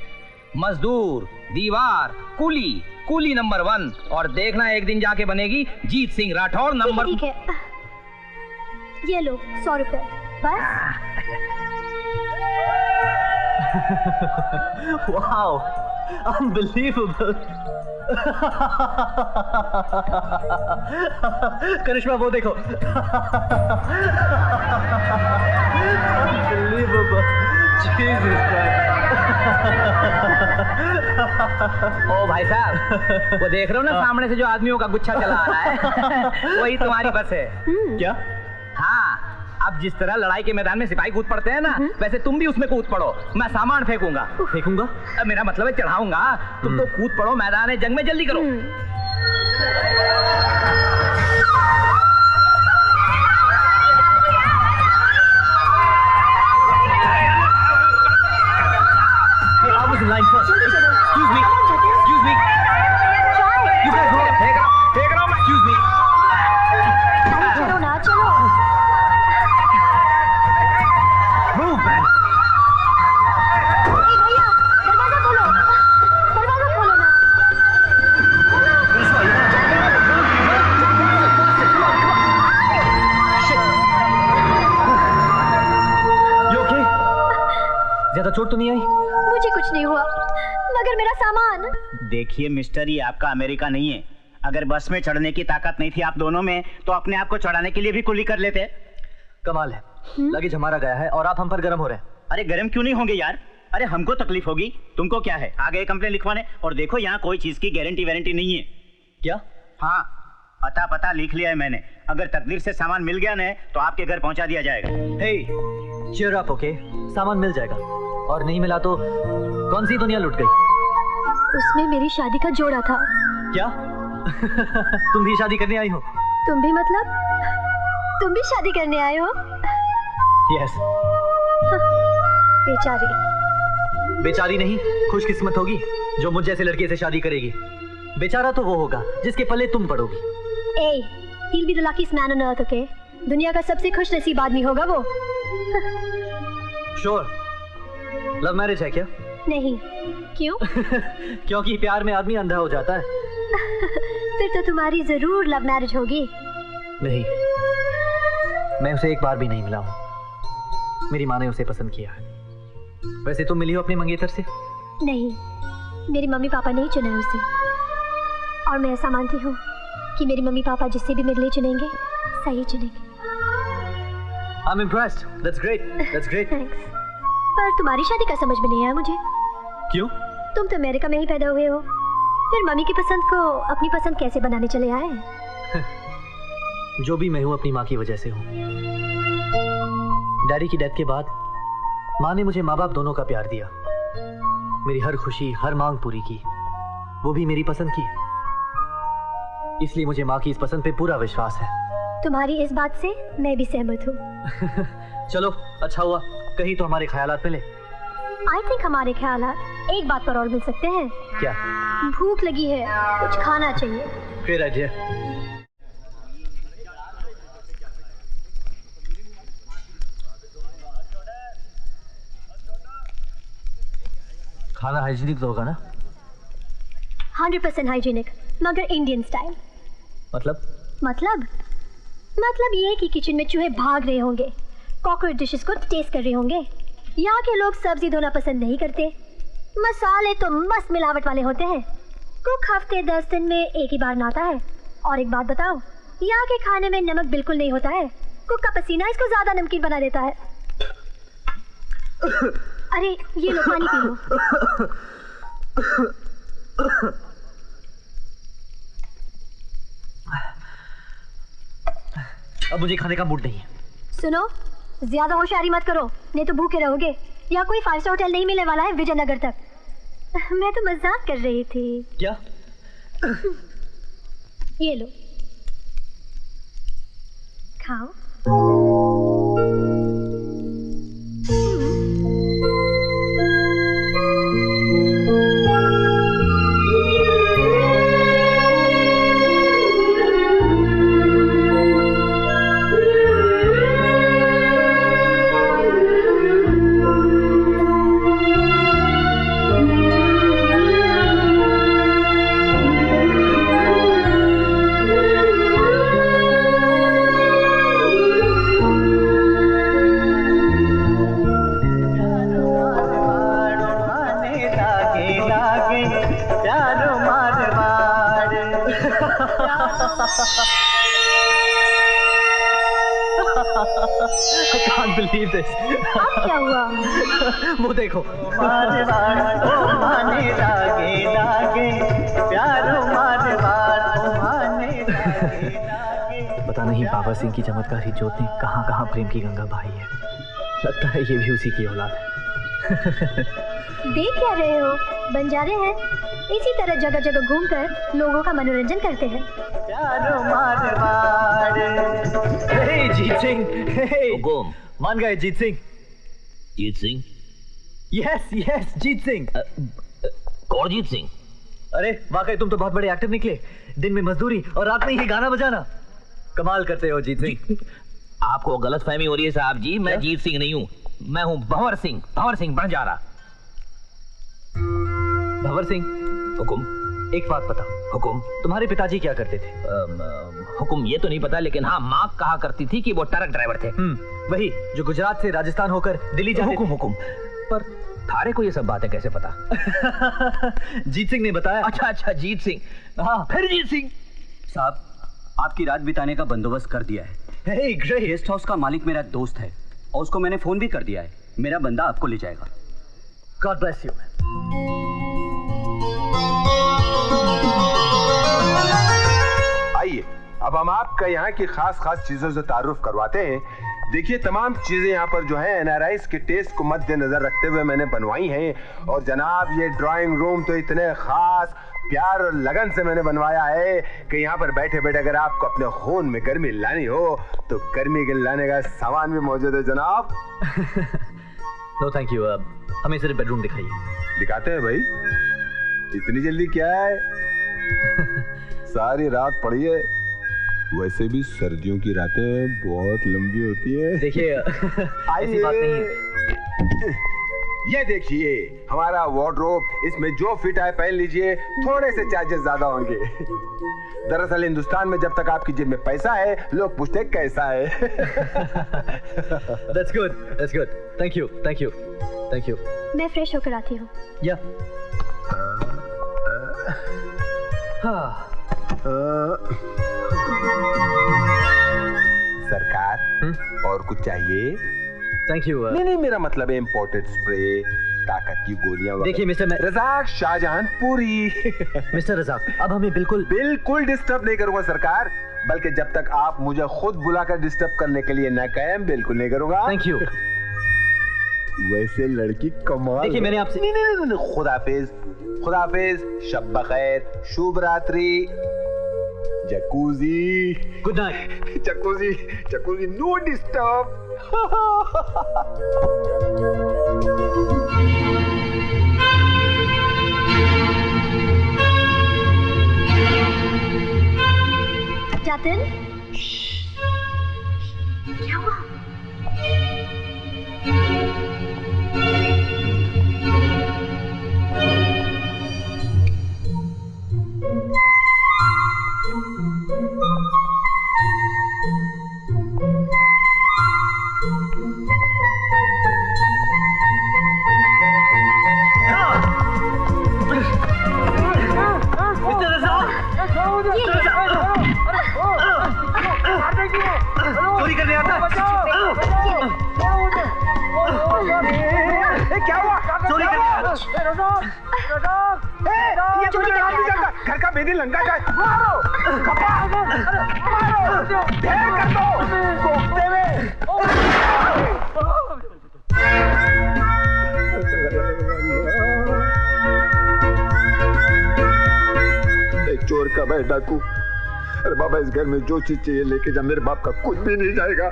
I: मजदूर, दीवार, कुली, कुली नंबर 1। और देखना एक दिन जाके बनेगी जीत सिंह राठौर नंबर।
C: ठीक है, ये लो 100 रुपए बस।
B: Wow, unbelievable. करिश्मा वो देखो। अनबिलीवेबल।
I: ओ भाई साहब, वो देख रहे हो ना सामने से जो आदमियों का गुच्छा चला आ रहा है, वही तुम्हारी बस है।
B: क्या?
I: हाँ, अब जिस तरह लड़ाई के मैदान में सिपाही कूद पड़ते हैं ना, वैसे तुम भी उसमें कूद पड़ो। मैं सामान फेंकूंगा।
B: फेंकूंगा?
I: मेरा मतलब है चढ़ाऊंगा। तुम तो कूद पड़ो मैदान जंग में, जल्दी करो।
B: Line first. Excuse me. Excuse me. You guys go.
I: फेंक रहा हूँ मैं।
B: Excuse me.
C: चलो ना, चलो।
B: Move, man.
C: भैया, दरवाजा खोलो। दरवाजा खोलो ना।
B: You okay? ज्यादा चोट तो नहीं आई?
C: मुझे कुछ नहीं हुआ, मगर मेरा सामान।
J: देखिए मिस्टर, ये आपका अमेरिका नहीं है। अगर बस में चढ़ने की ताकत नहीं थी आप दोनों में, तो अपने आप को चढ़ाने के लिए भी कुली कर लेते।
B: कमाल है, लगेज हमारा गया है और आप हम पर गर्म हो रहे हैं।
J: अरे गर्म क्यों नहीं होंगे यार? अरे हमको तकलीफ होगी, तुमको क्या है? आ गए कंप्लेन लिखवाने। और देखो यहाँ कोई चीज की गारंटी वारंटी नहीं है।
B: क्या?
J: हाँ, अता पता लिख लिया है मैंने। अगर तकदीर से सामान मिल गया ना, तो आपके घर पहुंचा दिया जाएगा।
B: हे, cheer up, okay? सामान मिल जाएगा, और नहीं मिला तो कौन सी दुनिया लुट गई?
C: उसमें मेरी शादी का जोड़ा था।
B: क्या? तुम भी शादी करने आई हो?
C: तुम भी मतलब? तुम भी शादी करने आए हो?
B: यस।
C: बेचारी।
B: बेचारी नहीं, खुशकिस्मत होगी जो मुझ जैसे लड़के से शादी करेगी। बेचारा तो वो होगा जिसके पल्ले तुम पड़ोगी।
C: ए, he'll be the luckiest man on earth, okay? दुनिया का सबसे खुश नसीब आदमी होगा वो।
B: श्योर। लव मैरिज है क्या?
C: नहीं। क्यों?
B: क्योंकि प्यार में आदमी अंधा हो जाता है।
C: फिर तो तुम्हारी जरूर लव मैरिज होगी।
B: नहीं, मैं उसे एक बार भी नहीं मिला हूँ। मेरी माँ ने उसे पसंद किया है। वैसे तुम मिली हो अपने मंगेतर से?
C: नहीं, मेरी मम्मी पापा ने ही चुना है उसे। और मैं ऐसा मानती हूँ कि मेरी मम्मी पापा जिससे भी मेरे लिए चुनेंगे, सही चुनेंगे।
B: I'm impressed. That's great. That's great.
C: Thanks. पर तुम्हारी शादी का समझ में नहीं आया मुझे।
B: क्यों?
C: तुम तो अमेरिका में ही पैदा हुए हो, फिर मम्मी की पसंद को अपनी पसंद कैसे बनाने चले आए?
B: जो भी मैं हूँ अपनी माँ की वजह से हूँ। डैडी की डेथ के बाद माँ ने मुझे माँ बाप दोनों का प्यार दिया, मेरी हर खुशी हर मांग पूरी की, वो भी मेरी पसंद की। इसलिए मुझे माँ की इस पसंद पे पूरा विश्वास है।
C: तुम्हारी इस बात से मैं भी सहमत हूँ।
B: चलो अच्छा हुआ, कहीं तो हमारे ख्यालात मिले।
C: आई थिंक हमारे ख्यालात एक बात पर और मिल सकते हैं।
B: क्या?
C: भूख लगी है, कुछ खाना चाहिए।
B: Great idea. खाना हाइजीनिक तो होगा ना?
C: 100% हाइजीनिक, मगर इंडियन स्टाइल। मतलब ये कि किचन में चूहे भाग रहे होंगे, कॉकरोच डिशेस को टेस्ट कर रहे होंगे। यहाँ के लोग सब्जी धोना पसंद नहीं करते, मसाले तो मस्त मिलावट वाले होते हैं। कुक हफ्ते 10 दिन में एक ही बार नहाता है। और एक बात बताओ, यहाँ के खाने में नमक बिल्कुल नहीं होता है। कुक का पसीना इसको ज्यादा नमकीन बना देता है। अरे ये लो, पानी पी लो।
B: अब मुझे खाने का मूड नहीं है।
C: सुनो, ज्यादा होशियारी मत करो, नहीं तो भूखे रहोगे। यहाँ कोई 5 स्टार होटल नहीं मिलने वाला है विजयनगर तक। मैं तो मजाक कर रही थी।
B: क्या?
C: ये लो, खाओ।
B: I can't believe this.
C: अब क्या हुआ?
B: वो देखो। पता नहीं बाबा सिंह की चमत्कारी ज्योत ने कहाँ कहाँ प्रेम की गंगा बहाई है। लगता है ये भी उसी की औलाद है।
C: देख क्या रहे हो? बंजारे हैं, इसी तरह जगह जगह घूमकर लोगों का मनोरंजन करते हैं।
B: हे जीत सिंह,
G: हुकुम।
B: मान गए जीत सिंह।
G: जीत सिंह?
B: यस यस जीत सिंह।
G: कौन जीत सिंह?
B: अरे वाकई तुम तो बहुत बड़े एक्टर निकले। दिन में मजदूरी और रात में ही गाना बजाना, कमाल करते हो जीत सिंह।
G: आपको गलतफहमी हो रही है साहब जी, मैं जीत सिंह नहीं हूँ, मैं हूँ भंवर सिंह बंजारा।
B: भंवर सिंह।
G: हुकुम।
B: एक बात पता?
G: हुकुम।
B: तुम्हारे पिताजी क्या करते थे?
G: हुकुम ये तो नहीं पता, लेकिन हाँ माँ कहा करती थी कि वो ट्रक ड्राइवर थे।
B: वही जो गुजरात से राजस्थान होकर दिल्ली जाते।
G: हुकुम। पर थारे को ये सब बातें कैसे पता?
B: जीत सिंह ने बताया।
G: अच्छा जीत सिंह।
B: हाँ
G: फिर जीत सिंह
L: साहब, आपकी रात बिताने का बंदोबस्त कर दिया है।
B: Hey, great.
L: गेस्ट हाउस का मालिक मेरा दोस्त है और उसको मैंने फोन भी कर दिया है। मेरा बंदा आपको ले जाएगा।
B: God bless you.
K: आइए अब हम आपका यहाँ की खास चीजों से तारुफ करवाते हैं। देखिए तमाम चीजें यहाँ पर जो है एनआरआईज के टेस्ट को मद्देनजर रखते हुए मैंने बनवाई हैं। और जनाब ये ड्राइंग रूम तो इतने खास प्यार और लगन से मैंने बनवाया है कि यहाँ पर बैठे बैठे अगर आपको अपने खून में गर्मी लानी हो तो गर्मी के लाने का सामान भी मौजूद है जनाब।
B: नो थैंक यू, हमें सिर्फ बेडरूम दिखाइए।
K: दिखाते हैं भाई, इतनी जल्दी क्या है? सारी रात पड़ी है, वैसे भी सर्दियों की रातें बहुत लंबी होती है।
B: देखिए ऐसी बात नहीं है।
K: ये देखिए हमारा वार्डरोब, इसमें जो फिट आए पहन लीजिए, थोड़े से चार्जेस ज्यादा होंगे। दरअसल हिंदुस्तान में जब तक आपकी जेब में पैसा है लोग पूछते कैसा है।
B: That's good. Thank you.
C: मैं फ्रेश होकर आती हूँ।
B: या
K: सरकार और कुछ चाहिए?
B: Thank you.
K: नहीं मेरा मतलब है इम्पोर्टेड स्प्रे, ताकत की गोलियां।
B: देखिए मिस्टर
K: रजाक शाहजहानपुरी।
B: मिस्टर रजाक, अब हमें बिल्कुल
K: डिस्टर्ब नहीं करूंगा सरकार, बल्कि जब तक आप मुझे खुद बुलाकर डिस्टर्ब करने के लिए न कहें बिल्कुल नहीं करूंगा।
B: Thank you.
K: वैसे लड़की कमाल।
B: देखिए मैंने आपसे
K: नहीं खुदाफिज, शब बखैर, शुभ रात्रि, Jacuzzi,
B: good night.
K: Jacuzzi no disturb.
C: Jatin, क्या हुआ?
B: चोरी करने आता है।
K: क्या हुआ? चोरी करने घर का बेदी लंका जाए। मारो ढेर कर दो कोफ्ते में। एक चोर का भाई डाकू। अरे बाबा इस घर में जो चीज चाहिए लेके जा, मेरे बाप का कुछ भी नहीं जाएगा।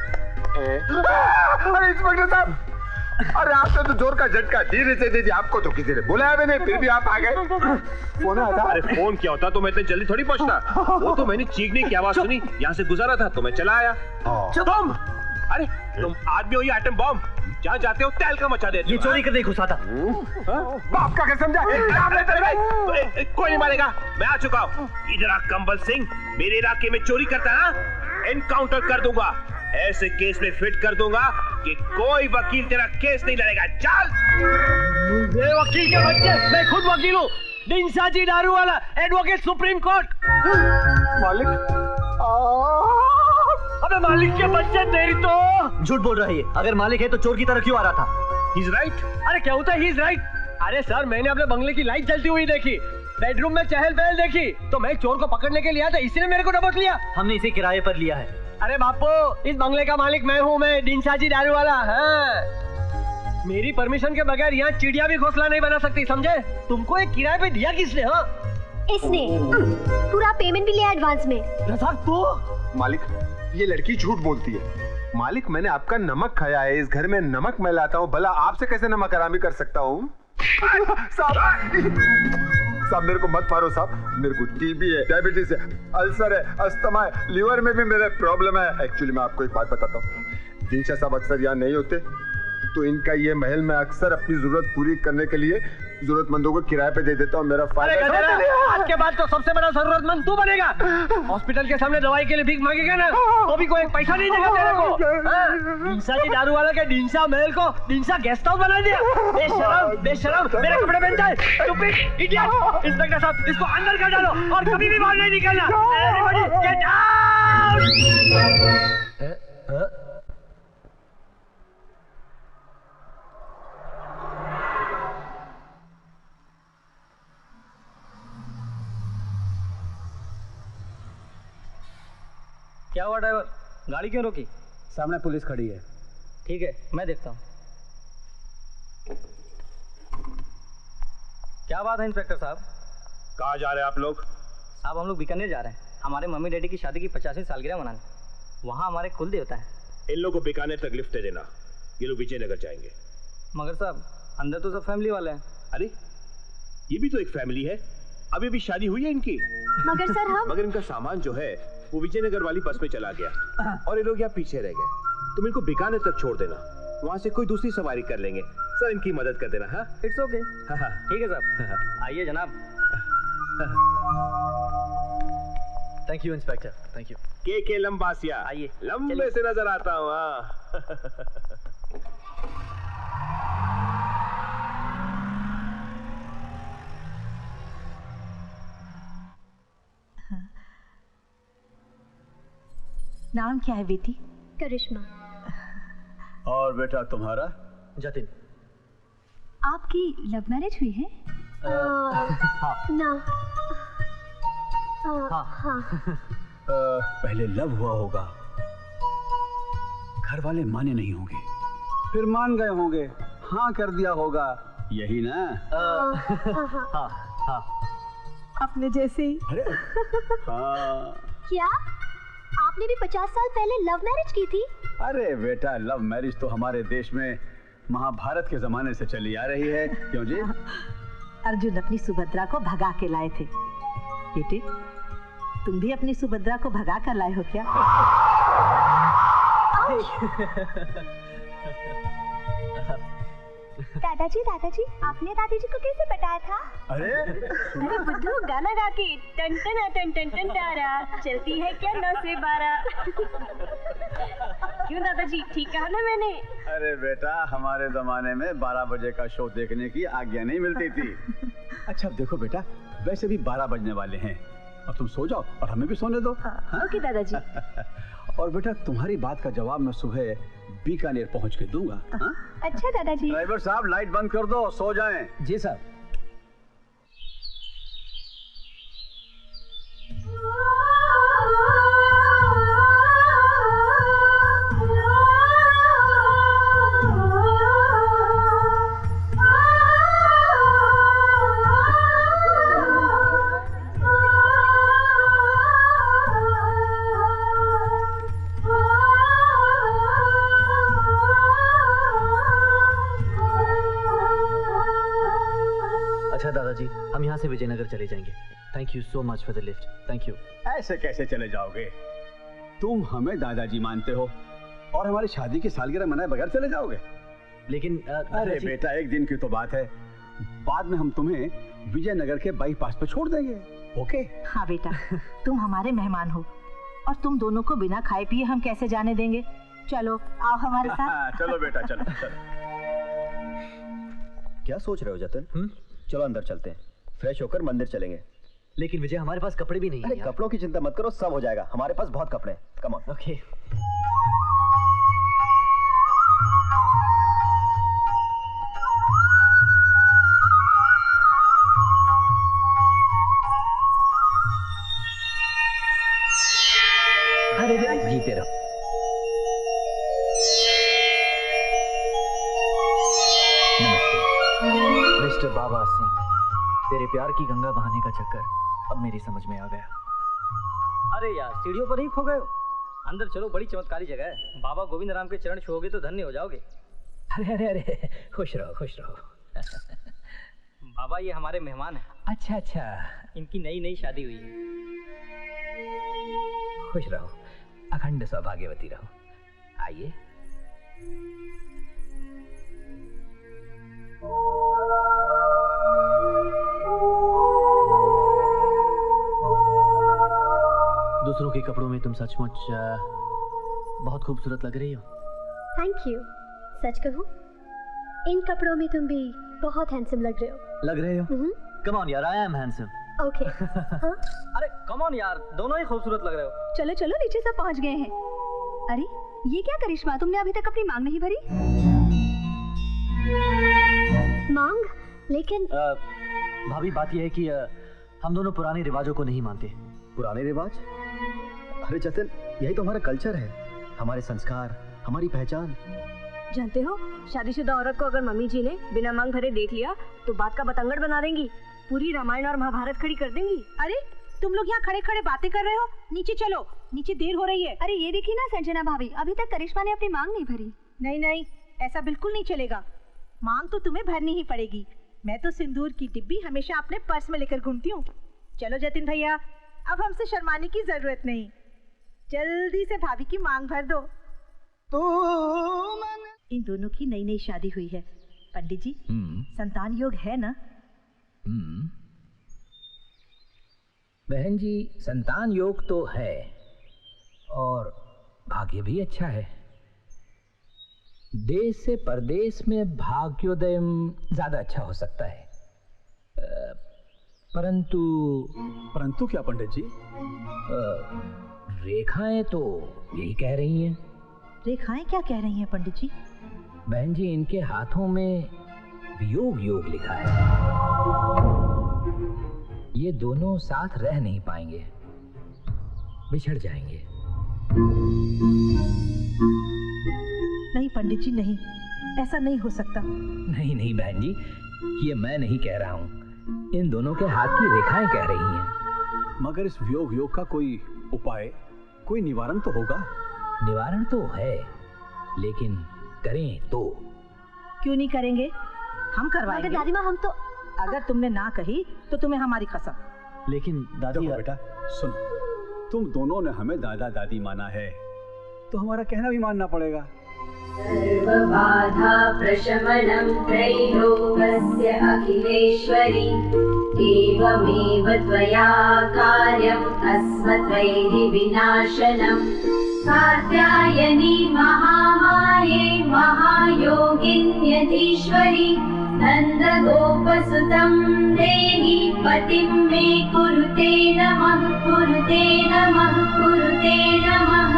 K: अरे इंस्पेक्टर साहब, अरे आपने तो जोर का झटका धीरे से दे दिया, आपको तो किसी ने बुलाया भी नहीं, फिर भी आप आ गए। फोन आया था? अरे फोन क्या होता तो मैं इतनी जल्दी थोड़ी पहुंचता। वो तो मैंने चीखने की आवाज सुनी, यहाँ से गुजरा था तो मैं चला आया। तुम अरे तुम आदमी हो या आइटम बॉम्ब, जहाँ जाते हो तहलका मचा देते हो।
B: ये चोरी करने घुसा था।
K: बाप का कसम जा। कोई नहीं मारेगा, मैं आ चुका हूँ। इधर आ कंबल सिंह, मेरे इलाके में चोरी करता है, एनकाउंटर कर दूंगा, ऐसे केस में फिट कर दूंगा कि कोई वकील तेरा केस नहीं लड़ेगा। चल।
E: वकील के बच्चे, मैं खुद वकील हूँ, डिंसाजी दारू वाला, एडवोकेट सुप्रीम कोर्ट।
K: मालिक
E: अबे मालिक के बच्चे तेरी तो।
B: झूठ बोल रहा है ये। अगर मालिक है तो चोर की तरह क्यों आ रहा था?
E: He's right। अरे क्या होता है he's right? अरे सर मैंने अपने बंगले की लाइट जलती हुई देखी, बेडरूम में चहल पहल देखी, तो मैं चोर को पकड़ने के लिए आया था, इसने मेरे को दबोच लिया।
B: हमने इसे किराए पर लिया है।
E: अरे बापू, इस बंगले का मालिक मैं हूँ, मैं डिंसाजी दारू वाला। हाँ, मेरी परमिशन के बगैर यहाँ चिड़िया भी घोंसला नहीं बना सकती, समझे? तुमको एक किराए पे दिया किसने? हाँ,
C: इसने पूरा पेमेंट भी लिया एडवांस में।
E: रज़ाक तो
K: मालिक, ये लड़की झूठ बोलती है। मालिक, मैंने आपका नमक खाया है, इस घर में नमक मैं लाता हूँ, भला आपसे कैसे नमक हरामी कर सकता हूँ? साहब मेरे को मत मारो साहब, मेरे को टीबी है, डायबिटीज है, अल्सर है, अस्थमा है, लीवर में भी मेरे प्रॉब्लम है। एक्चुअली मैं आपको एक बात बताता हूँ, दिनशा साहब अक्सर यहाँ नहीं होते, तो इनका ये महल में अक्सर अपनी जरूरत पूरी करने के लिए जरूरतमंदों को किराए पे दे देता हूँ। मेरा फायदा
E: आज के बाद तो सबसे बड़ा जरूरतमंद तू बनेगा। हॉस्पिटल के सामने दवाई के लिए भीख मांगेगा ना, तो भी कोई पैसा नहीं देगा तेरे को। डिंसा जी दारू वाला के डिंसा महल को डिंसा गेस्ट हाउस बना दिया। बेशरम, बेशरम, मेरे कपड़े पहनता है, स्टूपिड, इडियट। इंस्पेक्टर साहब, इसको अंदर कर डालो और कभी भी बाहर नहीं निकलना। Everybody get out.
B: क्या हुआ ड्राइवर, गाड़ी क्यों रोकी?
L: सामने पुलिस खड़ी है।
B: ठीक है, मैं देखता हूँ। क्या बात है इंस्पेक्टर साहब?
M: कहाँ जा रहे हैं आप लोग?
B: साहब हम लोग बीकानेर जा रहे हैं, हमारे मम्मी डैडी की शादी की 50वीं सालगिरह मनाने। वहाँ हमारे कुल देवता है।
M: इन लोगों को बीकानेर तक लिफ्ट दे देना, ये लोग विजयनगर जाएंगे।
B: मगर साहब अंदर तो सब फैमिली वाले हैं।
M: अरे ये भी तो एक फैमिली है, अभी भी शादी हुई है इनकी।
C: मगर सर हम
M: मगर इनका सामान जो है वो विजयनगर वाली बस में चला गया और ये लोग यहाँ पीछे रह गए। तुम इनको बीकानेर तक छोड़ देना, वहाँ से कोई दूसरी सवारी कर लेंगे। सर इनकी मदद कर देना। हाँ
B: इट्स ओके। ठीक है साहब, आइए जनाब। Thank you inspector, thank you.
M: के लंबासिया,
B: आइए
M: लंबे से नजर आता हूँ। हाँ
N: नाम क्या है बेटी?
C: करिश्मा।
L: और बेटा तुम्हारा?
B: जतिन।
N: आपकी लव मैरिज हुई है?
C: ना।
L: हाँ। पहले लव हुआ होगा, घर वाले माने नहीं होंगे, फिर मान गए होंगे, हाँ कर दिया होगा, यही ना?
B: हाँ हाँ।
N: अपने जैसे ही।
L: अरे हाँ।
C: क्या आपने भी 50 साल पहले लव मैरिज की थी?
L: अरे बेटा, लव मैरिज तो हमारे देश में महाभारत के जमाने से चली आ रही है। क्यों जी?
N: अर्जुन अपनी सुभद्रा को भगा के लाए थे। बेटे तुम भी अपनी सुभद्रा को भगा कर लाए हो क्या?
C: दादाजी, दादाजी, आपने दादाजी को कैसे बताया था?
L: अरे
A: बुद्धू गाना गा के टन टन टन टन टन तारा चलती है क्या 9 से 12। क्यों दादाजी, ठीक कहा ना मैंने?
L: अरे बेटा, हमारे जमाने में 12 बजे का शो देखने की आज्ञा नहीं मिलती थी। अच्छा देखो बेटा, वैसे भी 12 बजने वाले हैं, अब तुम सो जाओ और हमें भी सोने दो।
A: ओके दादाजी।
L: और बेटा तुम्हारी बात का जवाब मैं सुबह बीकानेर पहुंच के दूंगा।
C: अच्छा दादाजी।
L: ड्राइवर साहब लाइट बंद कर दो, सो जाएं।
B: जी साहब। अच्छा दादाजी, हम यहाँ से विजयनगर चले जाएंगे। Thank you so much for the lift. Thank you.
L: ऐसे कैसे चले जाओगे? तुम हमें दादाजी मानते हो और हमारी शादी की सालगिरह मनाए बगैर चले जाओगे?
B: लेकिन
L: अरे बेटा, एक दिन की तो बात है, बाद में हम तुम्हें विजयनगर के बाईपास पे छोड़ देंगे। ओके?
N: हाँ बेटा, तुम हमारे मेहमान हो और तुम दोनों को बिना खाए पिए हम कैसे जाने देंगे। चलो आओ हमारे साथ।
L: चलो बेटा, चलो चलो।
O: क्या सोच रहे हो जतिन? चलो अंदर चलते हैं, फ्रेश होकर मंदिर चलेंगे।
B: लेकिन विजय, हमारे पास कपड़े भी नहीं हैं।
O: कपड़ों की चिंता मत करो, सब हो जाएगा, हमारे पास बहुत कपड़े हैं। Come on.
B: ओके।
I: अरे जीते रहो।
B: मिस्टर बाबा सिंह, तेरे प्यार की गंगा बहाने का चक्कर अब मेरी समझ में आ गया।
P: अरे यार, सीढ़ियों पर ही खो गए हो। अंदर चलो, बड़ी चमत्कारी जगह है। बाबा गोविंद राम के चरण छुओगे तो धन्य हो जाओगे।
I: अरे अरे अरे, खुश रहो खुश रहो।
P: बाबा ये हमारे मेहमान हैं।
I: अच्छा अच्छा,
P: इनकी नई नई शादी हुई है।
I: खुश रहो, अखंड सौभाग्यवती रहो। आइए।
B: दूसरों के कपड़ों में तुम सचमुच बहुत खूबसूरत लग रही हो।
C: Thank you. सच कहूँ, इन कपड़ों में तुम भी बहुत हैंडसम लग रहे हो।
B: लग रहे हो? कम ऑन यार, आई एम हैंडसम।
C: ओके।
P: अरे कम ऑन यार, दोनों ही खूबसूरत लग रहे हो।
H: चलो चलो, नीचे सब पहुंच गए हैं। अरे ये क्या करिश्मा, तुमने अभी तक अपनी मांग नहीं भरी?
C: मांग? लेकिन
B: भाभी, बात यह है कि हम दोनों पुराने रिवाजों को नहीं मानते।
O: पुराने रिवाज? अरे जतिन, यही तो हमारा कल्चर है, हमारे संस्कार, हमारी पहचान।
A: जानते हो, शादीशुदा औरत को अगर मम्मी जी ने बिना मांग भरे देख लिया तो बात का बतंगड़ बना देंगी, पूरी रामायण और महाभारत खड़ी कर देंगी।
N: अरे तुम लोग यहाँ खड़े खड़े बातें कर रहे हो, नीचे चलो, नीचे देर हो रही है।
H: अरे ये देखिए ना संजना भाभी, अभी तक करिश्मा ने अपनी मांग नहीं भरी।
N: नहीं नहीं, ऐसा बिल्कुल नहीं चलेगा। मांग तो तुम्हें भरनी ही पड़ेगी। मैं तो सिंदूर की डिब्बी हमेशा अपने पर्स में लेकर घूमती हूँ। चलो जतिन भैया, अब हमसे शर्माने की जरूरत नहीं, जल्दी से भाभी की मांग भर दो। इन दोनों की नई नई शादी हुई है। पंडित जी, संतान योग है ना?
I: बहन जी, संतान योग तो है और भाग्य भी अच्छा है। देश से परदेश में भाग्योदय ज्यादा अच्छा हो सकता है,
L: परंतु क्या पंडित जी?
I: रेखाएं तो यही कह रही हैं।
N: रेखाएं क्या कह रही हैं पंडित जी?
I: बहन जी, इनके हाथों में वियोग योग लिखा है। ये दोनों साथ रह नहीं पाएंगे, बिछड़ जाएंगे।
N: नहीं पंडित जी, नहीं, ऐसा नहीं हो सकता।
I: नहीं नहीं बहन जी, ये मैं नहीं कह रहा हूँ, इन दोनों के हाथ की रेखाएं कह रही हैं।
L: मगर इस वियोग योग का कोई उपाय, कोई निवारण तो होगा?
I: निवारण तो है, लेकिन करें तो?
N: क्यों नहीं करेंगे, हम करवाएंगे।
C: दादी माँ, हम तो
N: अगर तुमने ना कही तो तुम्हें हमारी कसम।
B: लेकिन दादी
L: बेटा सुनो, तुम दोनों ने हमें दादा दादी माना है, तो हमारा कहना भी मानना पड़ेगा।
Q: सर्वबाधा प्रशमनं त्रैलोक्यस्य अखिलेश्वरी, एवमेव त्वया कार्यम् अस्मद्वैरि विनाशनम्। कात्यायनी महामाये महायोगिन्यधीश्वरी, नन्दगोपसुतं देहि पतिं मे कुरुते नमः, कुरुते नमः, कुरुते नमः।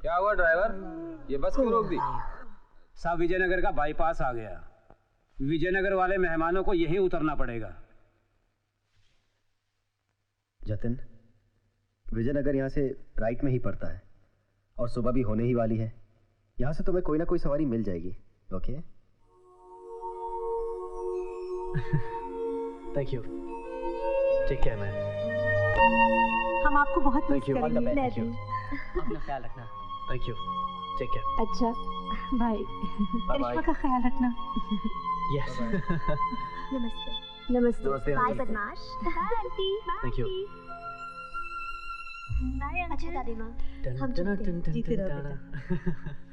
D: क्या हुआ ड्राइवर, ये बस क्यों रोक दी?
E: साहब, विजयनगर का बाईपास आ गया, विजयनगर वाले मेहमानों को यहीं उतरना पड़ेगा।
O: जतिन, विजयनगर यहाँ से राइट में ही पड़ता है और सुबह भी होने ही वाली है। यहाँ से तुम्हें कोई ना कोई सवारी मिल जाएगी। Okay?
B: Thank you, take care man.
N: हम आपको बहुत मिस करेंगे।
P: अपना ख्याल रखना।
B: Thank you, take care.
N: अच्छा भाई, करिश्मा का ख्याल रखना।
B: यस।
C: नमस्ते। नमस्ते।
B: नमस्ते
C: बाय
B: आंटी।
C: बदमाश। Bye aunty.
B: Thank you.
C: अच्छा दादी माँ, हम
N: जीते रहो बेटा।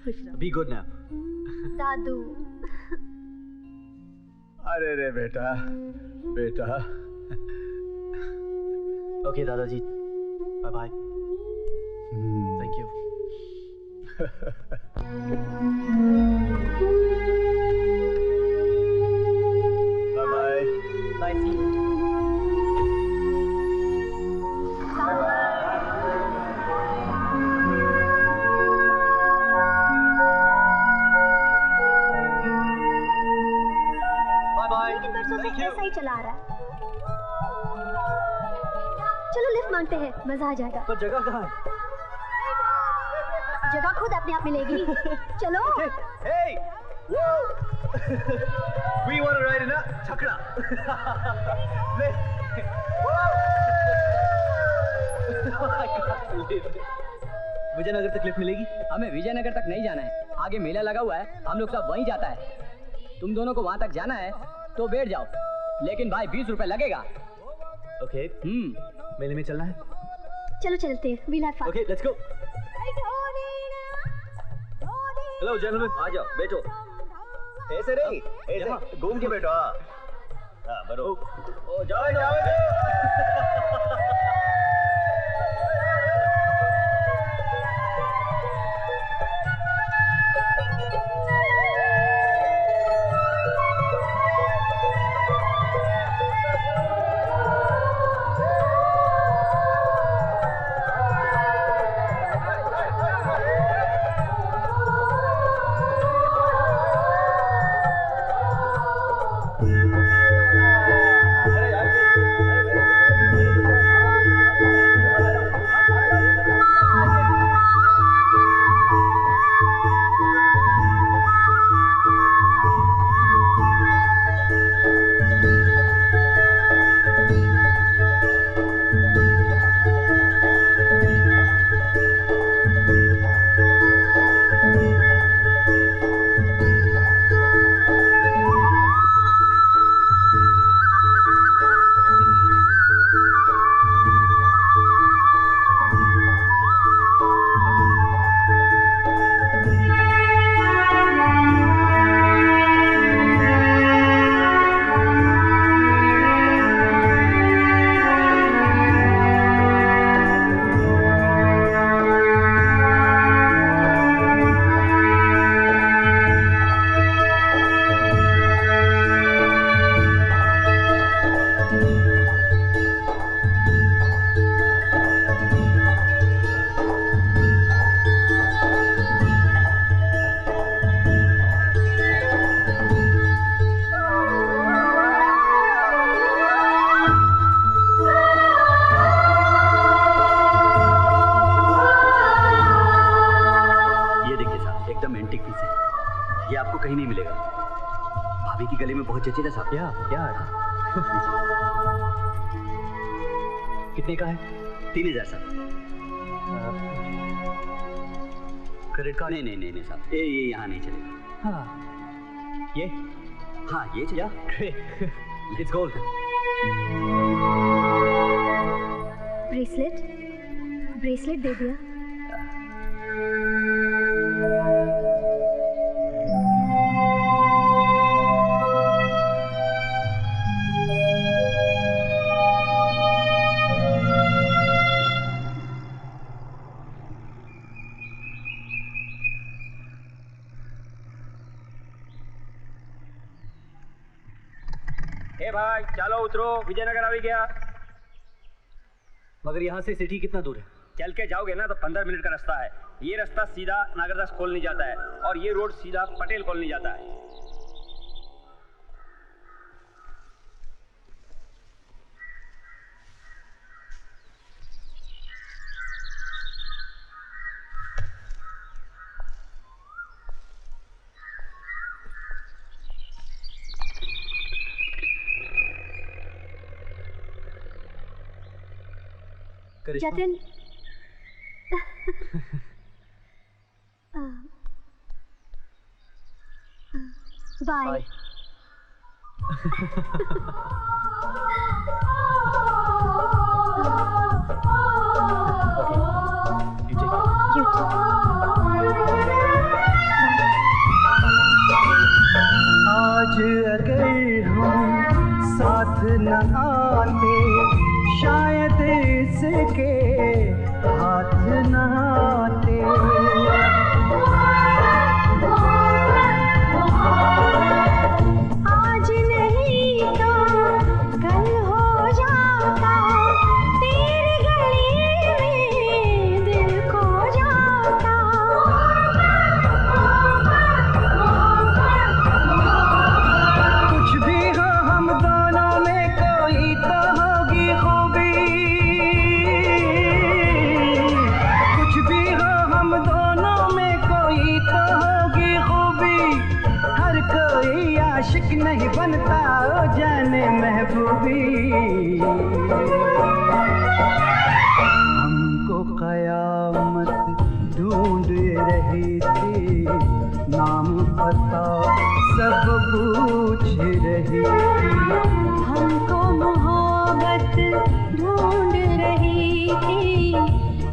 N: खुश रहो।
B: Be good now.
C: दादू।
L: अरे रे बेटा, बेटा।
B: ओके दादाजी, bye bye. Thank you.
L: Bye bye.
P: Bye, see you.
C: लेकिन बरसों से ऐसा ही चला आ रहा है। चलो लिफ्ट मांगते हैं, मजा आ जाएगा।
B: पर जगह कहाँ है?
C: जगह खुद अपने आप मिलेगी। चलो।
B: Hey! Whoa! We want to ride in a chakra. Vijayanagar तक लिफ्ट मिलेगी?
P: हमें विजयनगर तक नहीं जाना है, आगे मेला लगा हुआ है, हम लोग सब वहीं जाता है। तुम दोनों को वहां तक जाना है तो बैठ जाओ, लेकिन भाई 20 रुपए लगेगा।
B: ओके। मेले में चलना है?
C: चलो चलते हैं। We'll have fun.
B: Okay, let's go. Hello gentleman,
J: आ जाओ, बैठो। ऐसे नहीं, ऐसे घूम के बैठो। हाँ, बरो। ओ, जाओ जाओ। कहीं नहीं मिलेगा। भाभी की गले में बहुत जचेगा साहब।
B: यार कितने का है?
J: 3000 साहब।
B: Credit card?
J: नहीं साहब, ये यहाँ नहीं चलेगा।
B: हाँ ये
J: चलेगा।
B: It's gold.
C: ब्रेसलेट दे दिया।
E: भाई चलो उतरो, विजयनगर आ गया।
B: मगर यहाँ से सिटी कितना दूर है?
E: चल के जाओगे ना तो 15 मिनट का रास्ता है। ये रास्ता सीधा नागरदास कॉलोनी जाता है और ये रोड सीधा पटेल कॉलोनी जाता है।
C: जतिन बाय।
R: आज अगर हम साथ न आते शायद इसके हाथ न आते।
Q: आज नहीं तो कल हो जाता, तेरी गली में दिल खो जाता।
R: कुछ भी हो हम दोनों में कोई तो होगी खूबी, कुछ भी हो हम दोनों में कोई तो होगी खूबी। हर कोई आशिक नहीं बनता ओ जाने महबूबी। हमको कयामत ढूंढ रही थी, नाम पता सब पूछ रही थी।
Q: हमको मोहब्बत ढूंढ रही थी,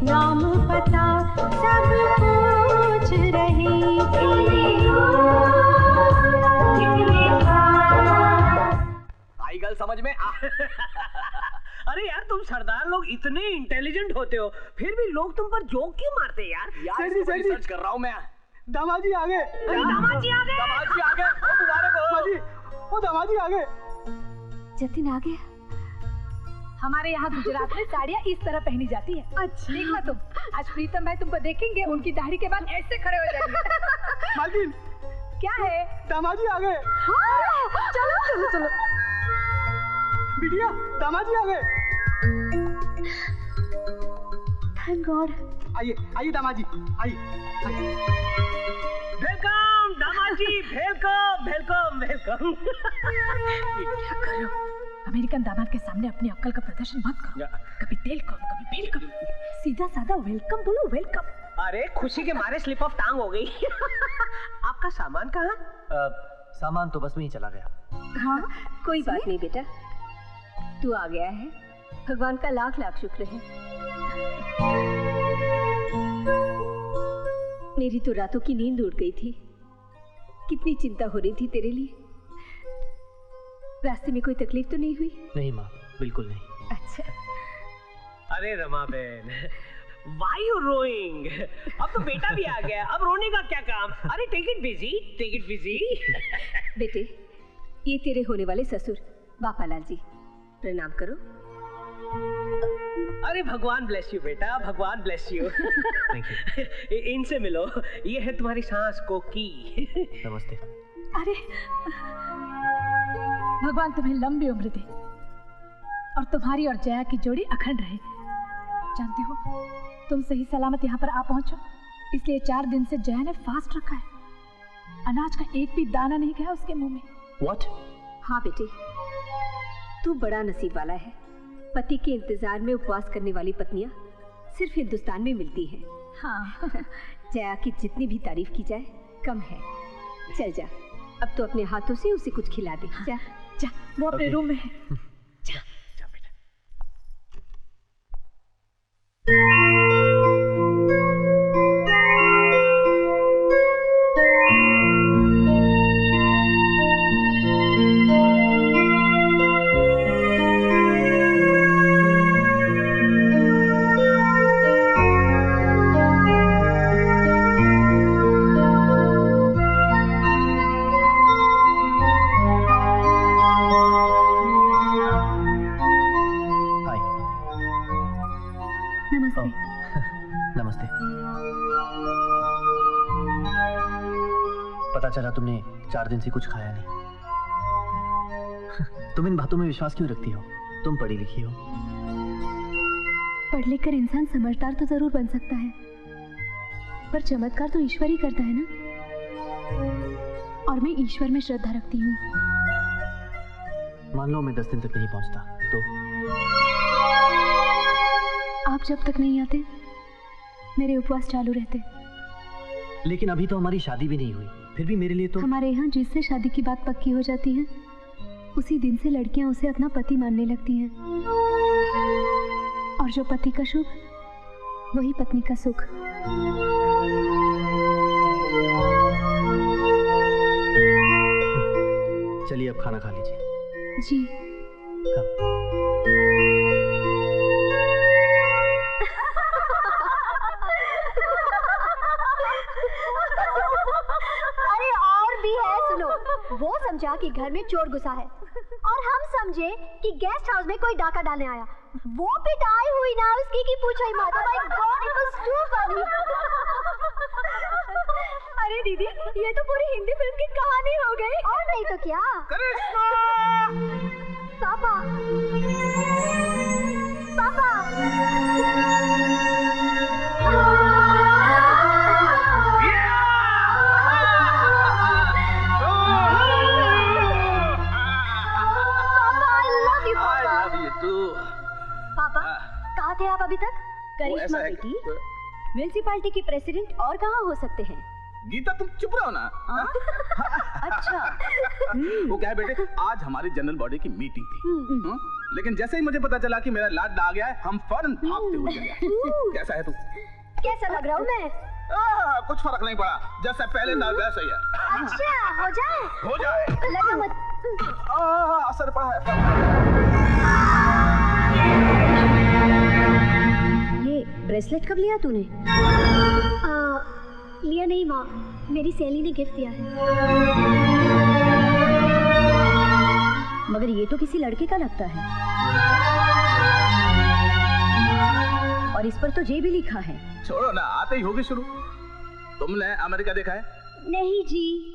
Q: नाम पता सब पूछ रही थी।
E: आई गल समझ में अरे यार तुम सरदार लोग इतने इंटेलिजेंट होते हो, फिर भी लोग तुम पर जोक क्यों मारते हैं यार?
R: रिसर्च
E: कर रहा हूँ मैं।
R: दामाजी आ गए।
E: दामाजी आ गए। दामाजी आ गए। ओ मुबारक हो।
R: ओ दामाजी आ गए।
N: जतिन आ गया। हमारे यहाँ गुजरात में साड़ियाँ इस तरह पहनी जाती है। अच्छा देखना तुम, आज प्रीतम भाई तुमको देखेंगे, उनकी दाढ़ी के बाद ऐसे खड़े हो जाएंगे।
R: मालकिन
N: क्या है?
R: दामाजी आ गए।
N: हाँ, चलो चलो चलो।
R: बिटिया दामाजी आ गए।
N: Thank God.
R: आइए आइए दामाजी आइए।
E: Welcome Damaji, welcome welcome welcome.
N: क्या कर रहे हो? अमेरिकन दामाद के सामने अपनी अक्ल का प्रदर्शन मत करो। कभी वेलकम कभी वेलकम, सीधा साधा वेलकम बोलो, वेलकम।
E: अरे खुशी के मारे स्लिप ऑफ टांग हो गई। आपका सामान कहाँ?
B: सामान तो बस में ही चला गया।
A: हाँ कोई बात नहीं बेटा, तू आ गया है, भगवान का लाख लाख शुक्र है। मेरी तो रातों की नींद उड़ गई थी, कितनी चिंता हो रही थी तेरे लिए। रास्ते में कोई तकलीफ तो नहीं हुई?
B: नहीं माँ, बिल्कुल नहीं।
A: अच्छा।
E: अरे रमा बहन, Why you rowing? अब तो बेटा भी आ गया, अब रोने का क्या काम? अरे take it busy, take it busy.
A: बेटे, ये तेरे होने वाले ससुर बापालाल जी, प्रणाम करो।
E: अरे भगवान ब्लेस यू बेटा, भगवान ब्लेस यू। इनसे मिलो, ये है तुम्हारी सास कोकी।
B: नमस्ते।
N: अरे भगवान तुम्हें लंबी उम्र दे और तुम्हारी और जया की जोड़ी अखंड रहे। जानते हो, तुम सही सलामत यहाँ पर आ पहुंचो, इसलिए 4 दिन से जया ने फास्ट रखा है। अनाज का एक भी दाना नहीं गया उसके मुंह में।
B: What?
A: हाँ बेटे, तू बड़ा नसीब वाला है। पति के इंतजार में उपवास करने वाली पत्नियां सिर्फ हिंदुस्तान में मिलती हैं।
N: हाँ।
A: जया की जितनी भी तारीफ की जाए कम है। चल जा, अब तो अपने हाथों से उसे कुछ खिला दे।
N: हाँ।
A: जा
N: जा, वो अपने रूम में है। जा।
B: नमस्ते। पता चला तुमने 4 दिन से कुछ खाया नहीं। तुम इन बातों में विश्वास क्यों रखती हो? तुम पढ़ी लिखी हो।
C: पढ़ लिख कर इंसान समझदार तो जरूर बन सकता है, पर चमत्कार तो ईश्वर ही करता है ना। और मैं ईश्वर में श्रद्धा रखती हूँ।
B: मान लो मैं 10 दिन तक नहीं पहुंचता तो?
C: आप जब तक नहीं आते मेरे उपवास चालू रहते।
B: लेकिन अभी तो हमारी शादी भी नहीं हुई, फिर भी मेरे लिए तो
F: हमारे यहाँ जिससे शादी की बात पक्की हो जाती है उसी दिन से लड़कियां उसे अपना पति मानने लगती हैं। और जो पति का शुभ वही पत्नी का सुख।
B: चलिए अब खाना खा लीजिए।
F: जी।
C: अरे और भी है, सुनो। वो समझा कि घर में चोर घुसा है और हम समझे कि गेस्ट हाउस में कोई डाका डालने आया। वो पिटाई हुई ना उसकी कि पूछो ही मत। My God, it was to funny.
A: अरे दीदी, ये तो पूरी हिंदी फिल्म की कहानी हो गई।
C: और नहीं तो क्या।
A: करिश्मा!
C: पापा, पापा। पापा, कहाँ थे आप अभी तक?
A: करिश्मा बेटी, म्युनिसिपैलिटी की प्रेसिडेंट और कहाँ हो सकते हैं?
S: गीता तुम चुप रहो ना।
A: अच्छा।
S: वो क्या है बेटे, आज हमारी जनरल बॉडी की मीटिंग थी। लेकिन जैसे ही मुझे पता चला कि मेरा लाड आ गया है, हम फौरन भागते हुए गए। कैसा है तू?
C: कैसा लग रहा हूँ मैं?
S: कुछ फर्क नहीं पड़ा, जैसे पहले था वैसा ही है।
C: अच्छा, हो जाए?
S: हो जाए।
C: लगा मत।
S: असर पड़ा है।
A: ये ब्रेसलेट कब लिया तूने?
C: लिया नहीं माँ, मेरी सहेली ने गिफ्ट दिया है।
A: मगर ये तो किसी लड़के का लगता है। और इस पर तो जे भी लिखा है।
S: छोड़ो ना, आते ही होगी शुरू। तुमने अमेरिका देखा है?
C: नहीं जी।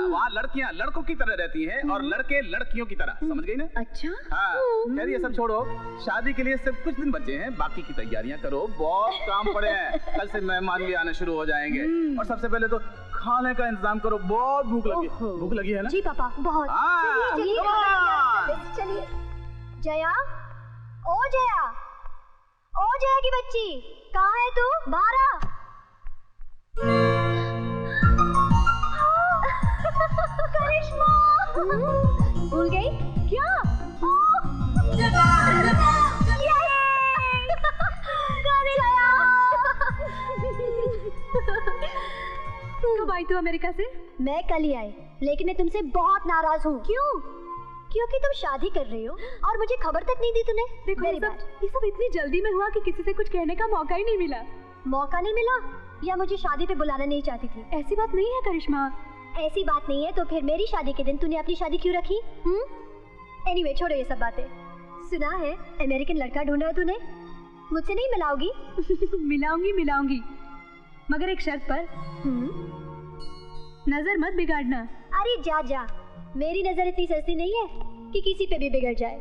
S: वहाँ लड़कियाँ लड़कों की तरह रहती हैं और लड़के लड़कियों की तरह, समझ गई ना?
A: अच्छा।
S: हाँ, खैर ये सब छोड़ो, शादी के लिए सिर्फ कुछ दिन बचे हैं, बाकी की तैयारियां करो, बहुत काम पड़े हैं। कल से मेहमान भी आने शुरू हो जाएंगे। और सबसे पहले तो खाने का इंतजाम करो, बहुत भूख लगी है ना?
C: जी पापा, बहुत। चलिए। जया, ओ जया, ओ जया की बच्ची, कहाँ है तू? बाहर आ। करिश्मा! भूल गई क्या?
A: कब आई तू अमेरिका से?
C: मैं कल ही आई, लेकिन मैं तुमसे बहुत नाराज हूँ। क्यों? क्योंकि तुम शादी कर रही हो और मुझे खबर तक नहीं दी तूने।
A: देखो ये सब इतनी जल्दी में हुआ कि किसी से कुछ कहने का मौका ही नहीं मिला।
C: मौका नहीं मिला या मुझे शादी पे बुलाना नहीं चाहती थी?
A: ऐसी बात नहीं है करिश्मा।
C: ऐसी बात नहीं है तो फिर मेरी शादी के दिन तूने अपनी शादी क्यों रखी? एनीवे, छोड़ो ये सब बातें। सुना है अमेरिकन लड़का ढूंढ रहा है तूने, मुझसे नहीं मिलाओगी?
A: मिलाऊंगी मगर एक शर्त पर। नजर मत बिगाड़ना।
C: अरे जा जा, मेरी नजर इतनी सस्ती नहीं है कि किसी पे भी बिगड़ जाए।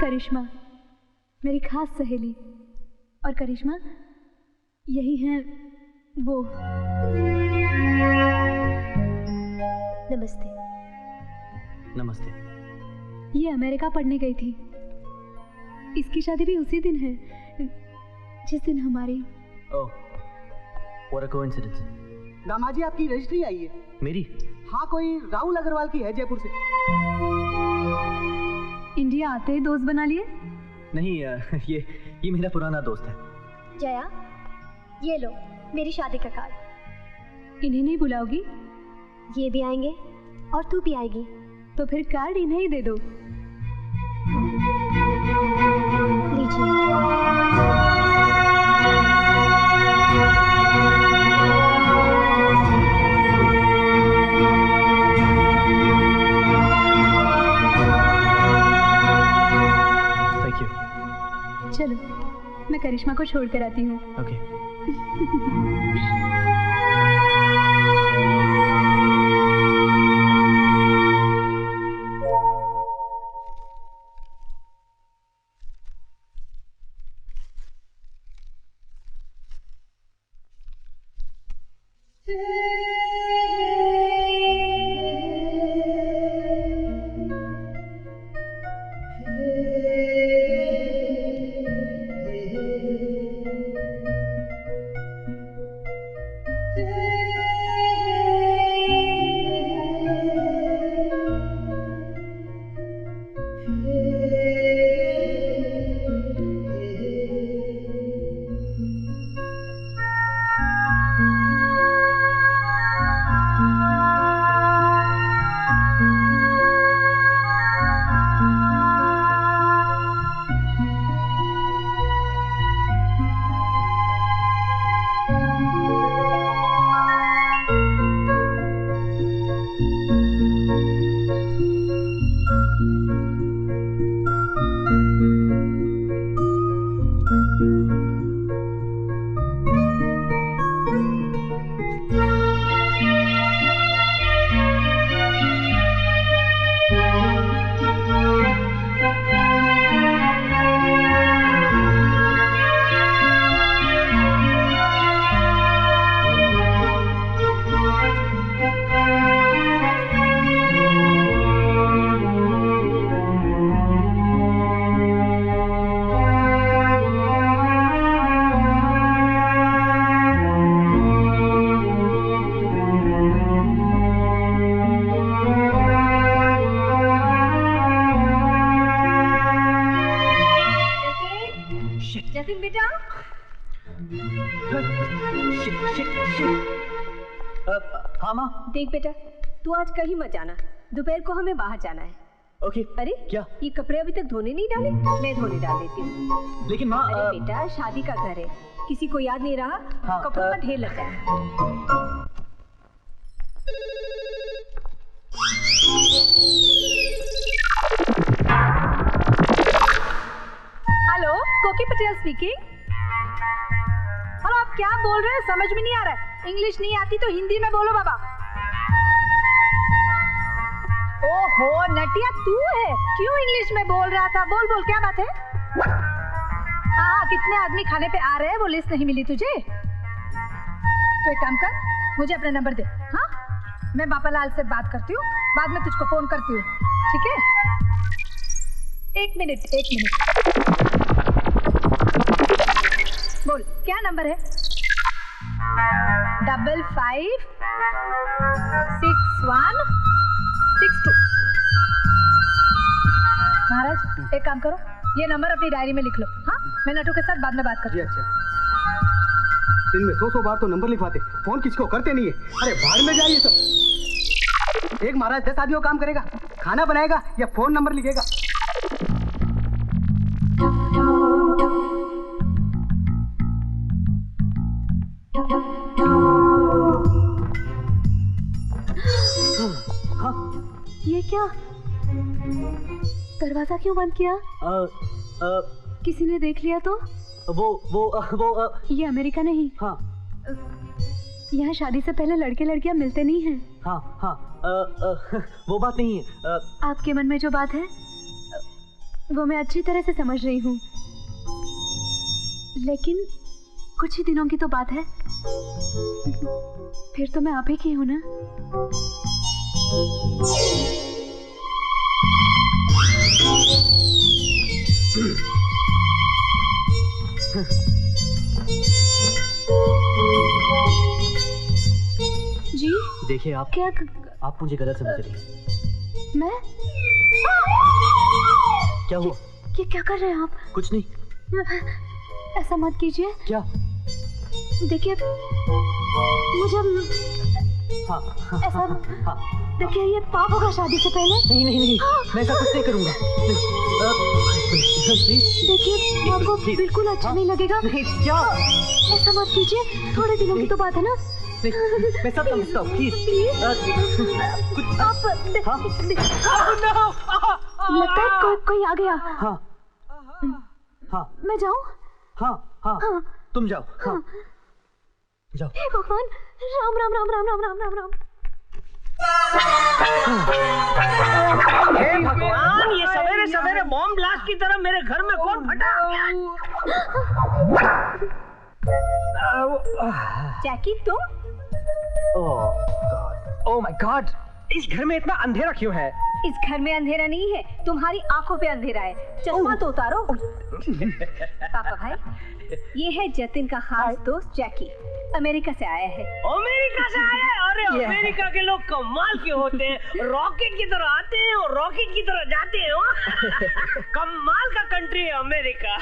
A: करिश्मा, मेरी खास सहेली। और करिश्मा, यही है वो।
C: नमस्ते।
B: नमस्ते।
A: ये अमेरिका पढ़ने गई थी। इसकी शादी भी उसी दिन है जिस दिन हमारी।
B: ओह, what a coincidence।
E: दामाजी, आपकी रजिस्ट्री आई है।
B: मेरी?
E: हाँ, कोई राहुल अग्रवाल की है, जयपुर से।
A: इंडिया आते ही दोस्त बना लिए?
B: नहीं, ये मेरा पुराना दोस्त है।
C: जया, ये लो मेरी शादी का कार्ड।
A: इन्हें नहीं बुलाओगी?
C: ये भी आएंगे और तू भी आएगी।
A: तो फिर कार्ड इन्हें ही दे दो। चलो, मैं करिश्मा को छोड़ कर आती हूँ।
B: ओके।
A: देख बेटा, तू आज कहीं मत जाना, दोपहर को हमें बाहर जाना है।
B: ओके।
A: अरे क्या ये कपड़े अभी तक धोने नहीं डाले? मैं धोने डाल देती हूँ।
B: लेकिन माँ
A: अरे बेटा, शादी का घर है, किसी को याद नहीं रहा,
B: हाँ,
A: कपड़ों का ढेर लग जाए।
N: हेलो, कोकी पटेल स्पीकिंग। हेलो, आप क्या बोल रहे हैं समझ में नहीं आ रहा है। इंग्लिश नहीं आती तो हिंदी में बोलो बाबा। ओहो नटिया तू है, क्यों इंग्लिश में बोल रहा था? बोल बोल, क्या बात है? हाँ, कितने आदमी खाने पे आ रहे हैं वो लिस्ट नहीं मिली तुझे? तो एक काम कर, मुझे अपना नंबर दे। हाँ, मैं बापालाल से बात करती हूँ, बाद में तुझको फोन करती हूँ, ठीक है? एक मिनट बोल, क्या नंबर है? 556162। महाराज एक काम करो, ये नंबर अपनी डायरी में लिख लो। हाँ, मैं नटू के साथ बाद में बात करती हूँ।
T: अच्छा, दिन में 100 बार तो नंबर लिखवाते, फोन किसको करते नहीं है। अरे बाहर में जाइए सब। एक महाराज 10 आदमियों काम करेगा, खाना बनाएगा या फोन नंबर लिखेगा?
F: ये क्या? दरवाजा क्यों बंद किया? किसी ने देख लिया तो?
B: वो
F: ये अमेरिका नहीं।
B: हाँ।
F: यहाँ शादी से पहले लड़के लड़कियाँ मिलते नहीं हैं।
B: हाँ, वो बात नहीं है।
F: आपके मन में जो बात है वो मैं अच्छी तरह से समझ रही हूँ, लेकिन कुछ ही दिनों की तो बात है, फिर तो मैं आप ही की हूँ ना। जी
B: देखिए, आप
F: क्या
B: आप मुझे गलत समझ रही हैं।
F: मैं?
B: क्या हुआ?
F: ये क्या कर रहे हैं आप?
B: कुछ नहीं।
F: ऐसा मत कीजिए।
B: क्या?
F: देखिए मुझे
B: हाँ,
F: ऐसा
B: हाँ।
F: देखिए, ये पाप होगा शादी से पहले।
B: नहीं, मैं ऐसा कुछ नहीं करूंगा।
F: देखिए, वो आपको बिल्कुल अच्छा नहीं लगेगा।
B: क्या?
F: ऐसा मत कीजिए, थोड़े दिनों की तो बात है ना।
B: मैं सब समझता हूँ, प्लीज।
F: आप लगता है कोई आ गया।
B: हाँ,
F: मैं जाऊँ?
B: हाँ, तुम जाओ। हाँ, जाओ।
F: हे भगवान, राम राम राम राम राम राम राम राम।
E: हे भगवान, ये सवेरे सवेरे बॉम्ब ब्लास्ट की तरह मेरे घर में कौन फटा?
A: जैकी तुम?
D: ओह माय गॉड, इस घर में इतना अंधेरा क्यों है?
A: इस घर में अंधेरा नहीं है, तुम्हारी आंखों पे अंधेरा है। चश्मा तो उतारो। पापा भाई, ये है जतिन का खास दोस्त जैकी, अमेरिका से आया है।
E: अमेरिका से आया है? अरे अमेरिका के लोग कमाल के होते हैं, रॉकेट की तरह आते हैं और रॉकेट की तरह जाते हैं। कमाल का कंट्री है अमेरिका।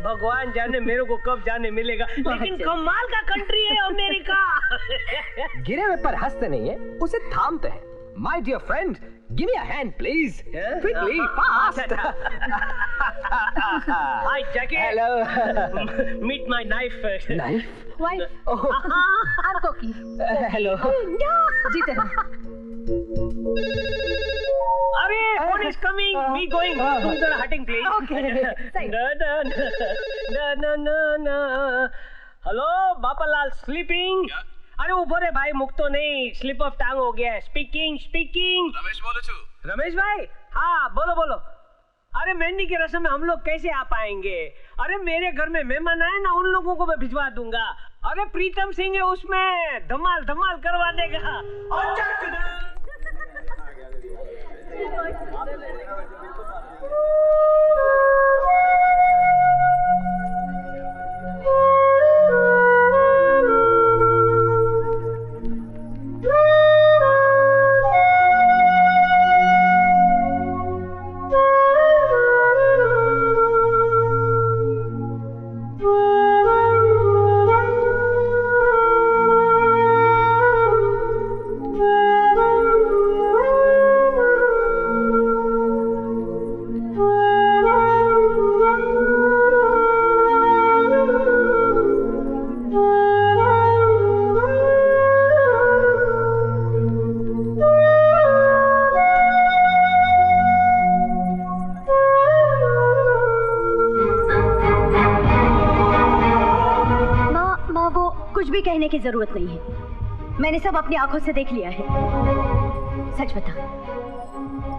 E: भगवान जाने मेरे को कब जाने मिलेगा, लेकिन कमाल का कंट्री है अमेरिका।
D: गिरे हुए पर हंसते नहीं है, उसे थामते हैं। My dear friend, give me a hand, please. Quickly, fast.
E: Hi, Jackie.
D: Hello.
E: Meet my knife.
D: Knife?
A: Wife.
D: Oh.
A: I'm Koki.
D: Hello.
A: जीते हैं।
E: अरे, phone is coming. Me going. तुम जरा हटिंग, please.
A: Okay.
E: ना। Hello, बापालाल sleeping? अरे ऊपर है भाई, मुख तो नहीं, स्लिप ऑफ टंग हो गया है। स्पीकिंग।
S: रमेश बोलो छू।
E: रमेश भाई, हाँ बोलो। अरे मेहंदी की रस्म में हम लोग कैसे आ पाएंगे? अरे मेरे घर में मेहमान आए ना, उन लोगों को मैं भिजवा दूंगा। अरे प्रीतम सिंह है उसमें, धमाल करवा देगा।
A: कहने की जरूरत नहीं है, मैंने सब अपनी आंखों से देख लिया है। सच बता,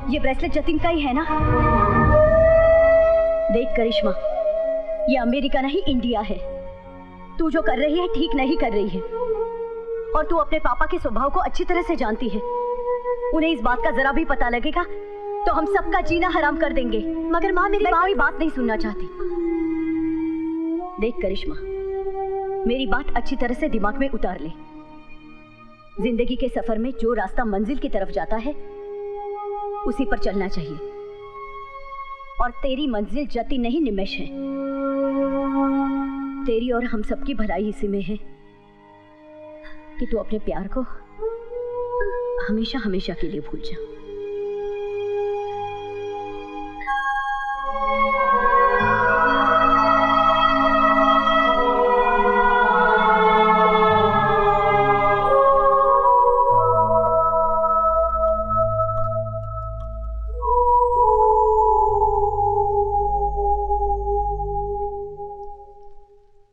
A: ये ब्रेसलेट जतिन का ही है ना? देख करिश्मा, ये अमेरिका नहीं इंडिया है। तू जो कर रही है ठीक नहीं कर रही है, और तू अपने पापा के स्वभाव को अच्छी तरह से जानती है। उन्हें इस बात का जरा भी पता लगेगा तो हम सबका जीना हराम कर देंगे। मगर माँ, मेरी कोई बात नहीं सुनना चाहती। देख करिश्मा, मेरी बात अच्छी तरह से दिमाग में उतार ले। जिंदगी के सफर में जो रास्ता मंजिल की तरफ जाता है उसी पर चलना चाहिए, और तेरी मंजिल जतिन नहीं निमेश है। तेरी और हम सबकी भलाई इसी में है कि तू अपने प्यार को हमेशा हमेशा के लिए भूल जा।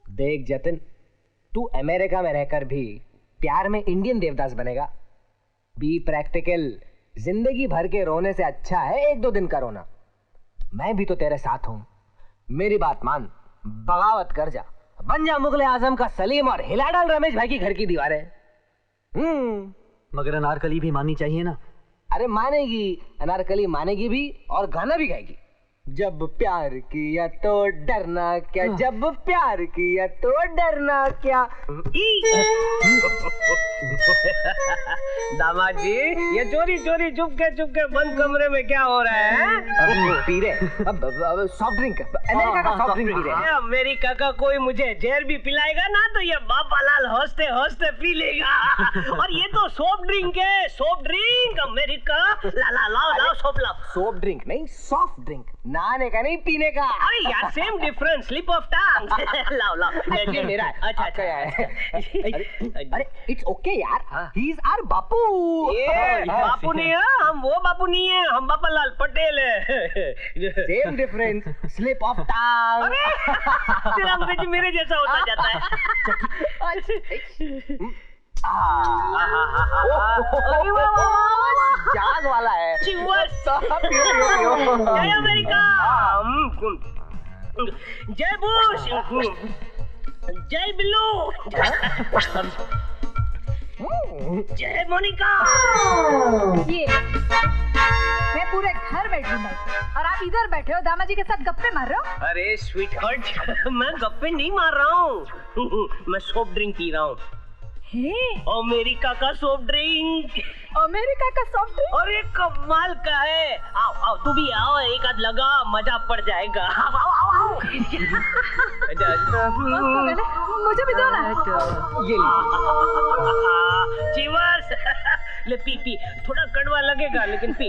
D: देख जतिन, तू अमेरिका में रहकर भी प्यार में इंडियन देवदास बनेगा। Be practical. जिंदगी भर के रोने से अच्छा है 1-2 दिन का रोना। मैं भी तो तेरे साथ हूं। मेरी बात मान, बगावत कर जा, बन जा मुगल आजम का सलीम और हिला डाल रमेश भाई की घर की दीवारें।
B: मगर अनारकली भी माननी चाहिए ना?
D: अरे मानेगी, अनारकली मानेगी भी और गाना भी गाएगी। जब प्यार किया तो डरना क्या, जब प्यार किया तो डरना क्या।
E: दामाद जी, ये चोरी चुप के बंद कमरे में क्या हो रहा है?
D: पी रहे सॉफ्ट ड्रिंक, अमेरिका का सॉफ्ट ड्रिंक पी रहे हैं।
E: अमेरिका का कोई मुझे जहर भी पिलाएगा ना तो ये बापालाल हंसते पी लेगा। और ये तो सॉफ्ट ड्रिंक है, सॉफ्ट ड्रिंक अमेरिका। लाओ
D: सॉफ्ट ड्रिंक नहीं, सॉफ्ट ड्रिंक। नहाने का नहीं, पीने का।
E: अरे यार same difference, slip of tongue. लाओ
D: ये मेरा है। अच्छा यार। अरे इट्स ओके यार, ही इज आवर बापू।
E: ये बापू नहीं है, हम वो बापू नहीं है, हम बापालाल पटेल है।
D: Same difference, slip of tongue.
E: अरे तेरा अंग्रेजी मेरे जैसा होता जाता है।
D: जाग वाला है।
E: जय अमेरिका, जय बुश।
U: जय बिल्लू। जय मोनिका।
N: ये मैं पूरे घर में ढूंढा और आप इधर बैठे हो दामाजी के साथ गप्पे मार रहे हो।
U: अरे स्वीटहार्ट, मैं गप्पे नहीं मार रहा हूँ, मैं सॉफ्ट ड्रिंक पी रहा हूँ। अमेरिका का सॉफ्ट ड्रिंक।
N: अमेरिका का सॉफ्ट ड्रिंक?
U: अरे कमाल का है। आओ आओ तू भी आओ, एक आध लगा, मजा पड़ जाएगा। आओ आओ आओ।
N: मुझे भी दो ना।
U: ये चीवर्स। ले पी पी, थोड़ा कड़वा लगेगा लेकिन पी।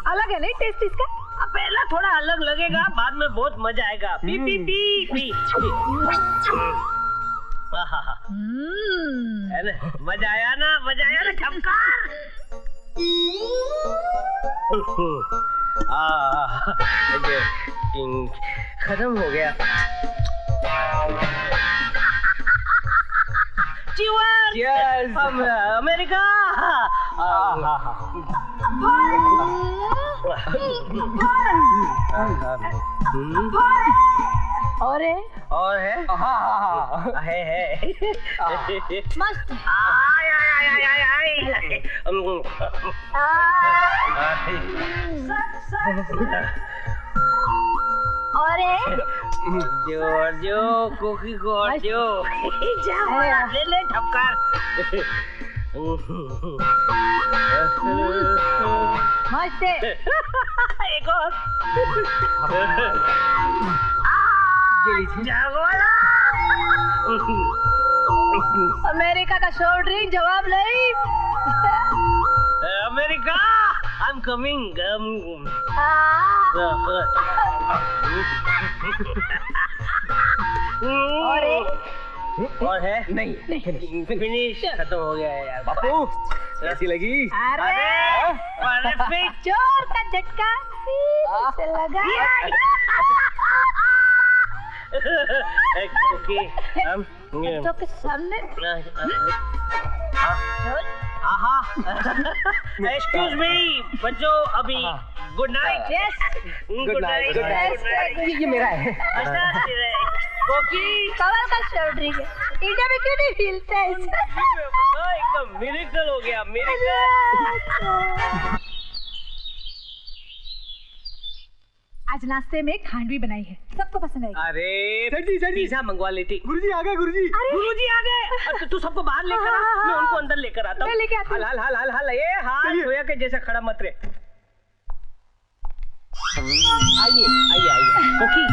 N: अलग है नहीं टेस्ट इसका?
U: पहला थोड़ा अलग लगेगा, बाद में बहुत मजा आएगा। P P P P, P. है ना, मजा आया ना, मजा आया ना चमकार। खत्म हो गया। Cheers! अमेरिका।
N: और है?
U: और है? है।
N: मस्त। और है?
U: जो कोकी को जो ले ले ठपकार।
N: मस्त है।
U: एक और।
N: अमेरिका का सॉफ्ट ड्रिंक जवाब नहीं।
U: America, I am coming. और है? नहीं, फिनिश, खत्म हो गया यार।
E: बापू कैसी लगी?
N: अरे जोर का झटका से लगा।
U: ओके, हम
N: तो के सामने।
U: एक्सक्यूज मी बच्चों, अभी गुड नाइट।
N: Good night.
U: ये मेरा है। कोकी
N: कमाल का सॉफ्ट ड्रिंक है, इंडिया में क्यों नहीं मिलता है?
U: एकदम मिरेकल हो गया, मिरेकल।
N: आज नाश्ते में खांडवी बनाई है, सबको पसंद आएगी।
U: अरे पिज़्ज़ा मंगवा लेती।
T: गुरुजी आ गए, गुरुजी।
U: गुरुजी आ गए। तू सबको बाहर लेकर आ, मैं उनको अंदर लेकर आता हूँ।
N: मैं लेके आती हूँ।
U: हल ये हाथ धोया के जैसा खड़ा मत रे। आइए कोकी।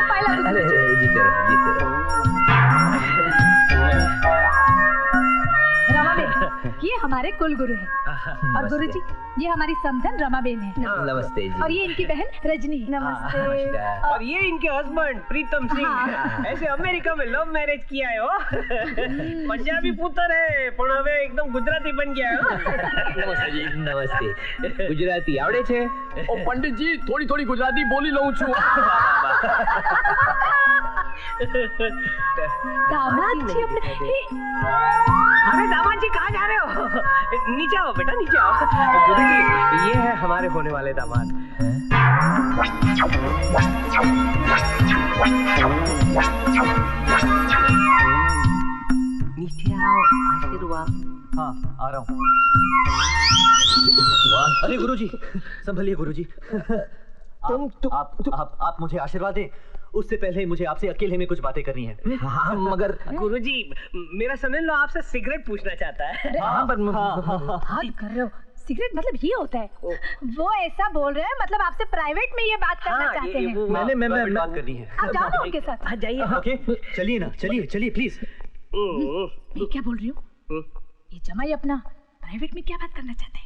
N: पहला
U: जीते रहो।
N: रमाबेन ये हमारे कुल गुरु हैं और गुरुजी ये हमारी समधन रमाबेन है।
U: नमस्ते जी।
N: और ये इनकी बहन रजनी। नमस्ते।
U: और ये इनके हस्बैंड प्रीतम सिंह। ऐसे अमेरिका में लव मैरिज किया है हो। पंजाबी पुत्र है पण હવે एकदम गुजराती बन गया है। नमस्ते जी। नमस्ते। गुजराती आवड़े छे?
E: ओ पंडित जी थोड़ी थोड़ी गुजराती बोली लऊं छू।
N: दामाद जी अपने
U: अरे दामाद जी कहाँ जा रहे हो? नीचे आओ बेटा, नीचे आओ। गुरुजी ये है हमारे होने वाले दामाद। नीचे आओ, आशीर्वाद।
B: हाँ आ रहा हूँ। अरे गुरुजी संभलिए गुरुजी। आप मुझे आशीर्वाद दें, उससे पहले मुझे आपसे अकेले में कुछ बातें करनी है।
U: हाँ मगर गुरुजी मेरा सन-इन-लॉ आपसे सिगरेट पूछना चाहता है।
N: हाँ पर हाथ कर रहे हो, सिगरेट मतलब ये होता है। वो ऐसा बोल रहे हैं मतलब आपसे प्राइवेट में ये बात करना चाहते हैं।
B: मैंने बात करनी है।
N: आप जाओ ना उनके साथ।
U: हाँ जाइए।
B: ओके चलिए ना, चलिए प्लीज।
N: मैं क्या बोल रही हूँ? ये जमाई अपना प्राइवेट में क्या बात करना चाहते हैं?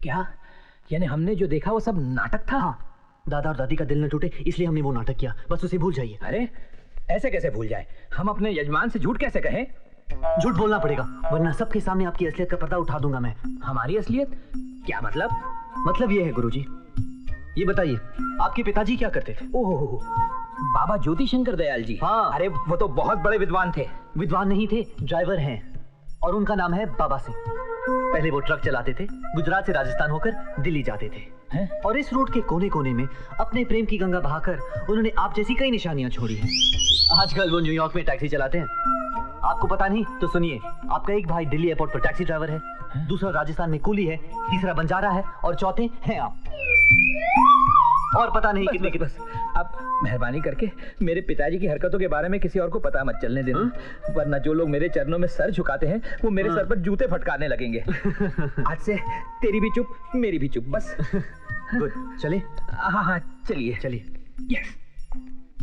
I: क्या यानी हमने जो देखा वो सब नाटक था?
B: हाँ, दादा और दादी का दिल न टूटे इसलिए हमने वो नाटक किया, बस उसे भूल जाइए।
I: अरे ऐसे कैसे भूल जाए? हम अपने यजमान से झूठ कैसे कहें?
B: झूठ बोलना पड़ेगा वरना सबके सामने आपकी असलियत का पर्दा उठा दूंगा मैं।
I: हमारी असलियत? क्या मतलब?
B: मतलब ये है गुरुजी, ये बताइए आपके पिताजी क्या करते थे?
I: ओह बाबा ज्योति शंकर दयाल जी।
B: हाँ।
I: अरे वो तो बहुत बड़े विद्वान थे।
B: विद्वान नहीं थे, ड्राइवर हैं। और उनका नाम है बाबा सिंह। पहले वो ट्रक चलाते थे, गुजरात से राजस्थान होकर दिल्ली जाते थे और इस रोड के कोने कोने में अपने प्रेम की गंगा बहाकर उन्होंने आप जैसी कई निशानियां छोड़ी हैं। आजकल वो न्यूयॉर्क में टैक्सी चलाते हैं। आपको पता नहीं तो सुनिए, आपका एक भाई दिल्ली एयरपोर्ट पर टैक्सी ड्राइवर है, दूसरा राजस्थान में कूली है, तीसरा बंजारा है और चौथे हैं आप। और पता नहीं कितने
I: बस अब मेहरबानी करके मेरे पिताजी की हरकतों के बारे में किसी और को पता मत चलने देना, वरना जो लोग मेरे चरणों में सर झुकाते हैं वो मेरे सर पर जूते फटकारने लगेंगे। आज से तेरी भी चुप मेरी भी चुप, बस।
B: गुड, चले?
I: हाँ चलिए
B: चलिए।
I: यस।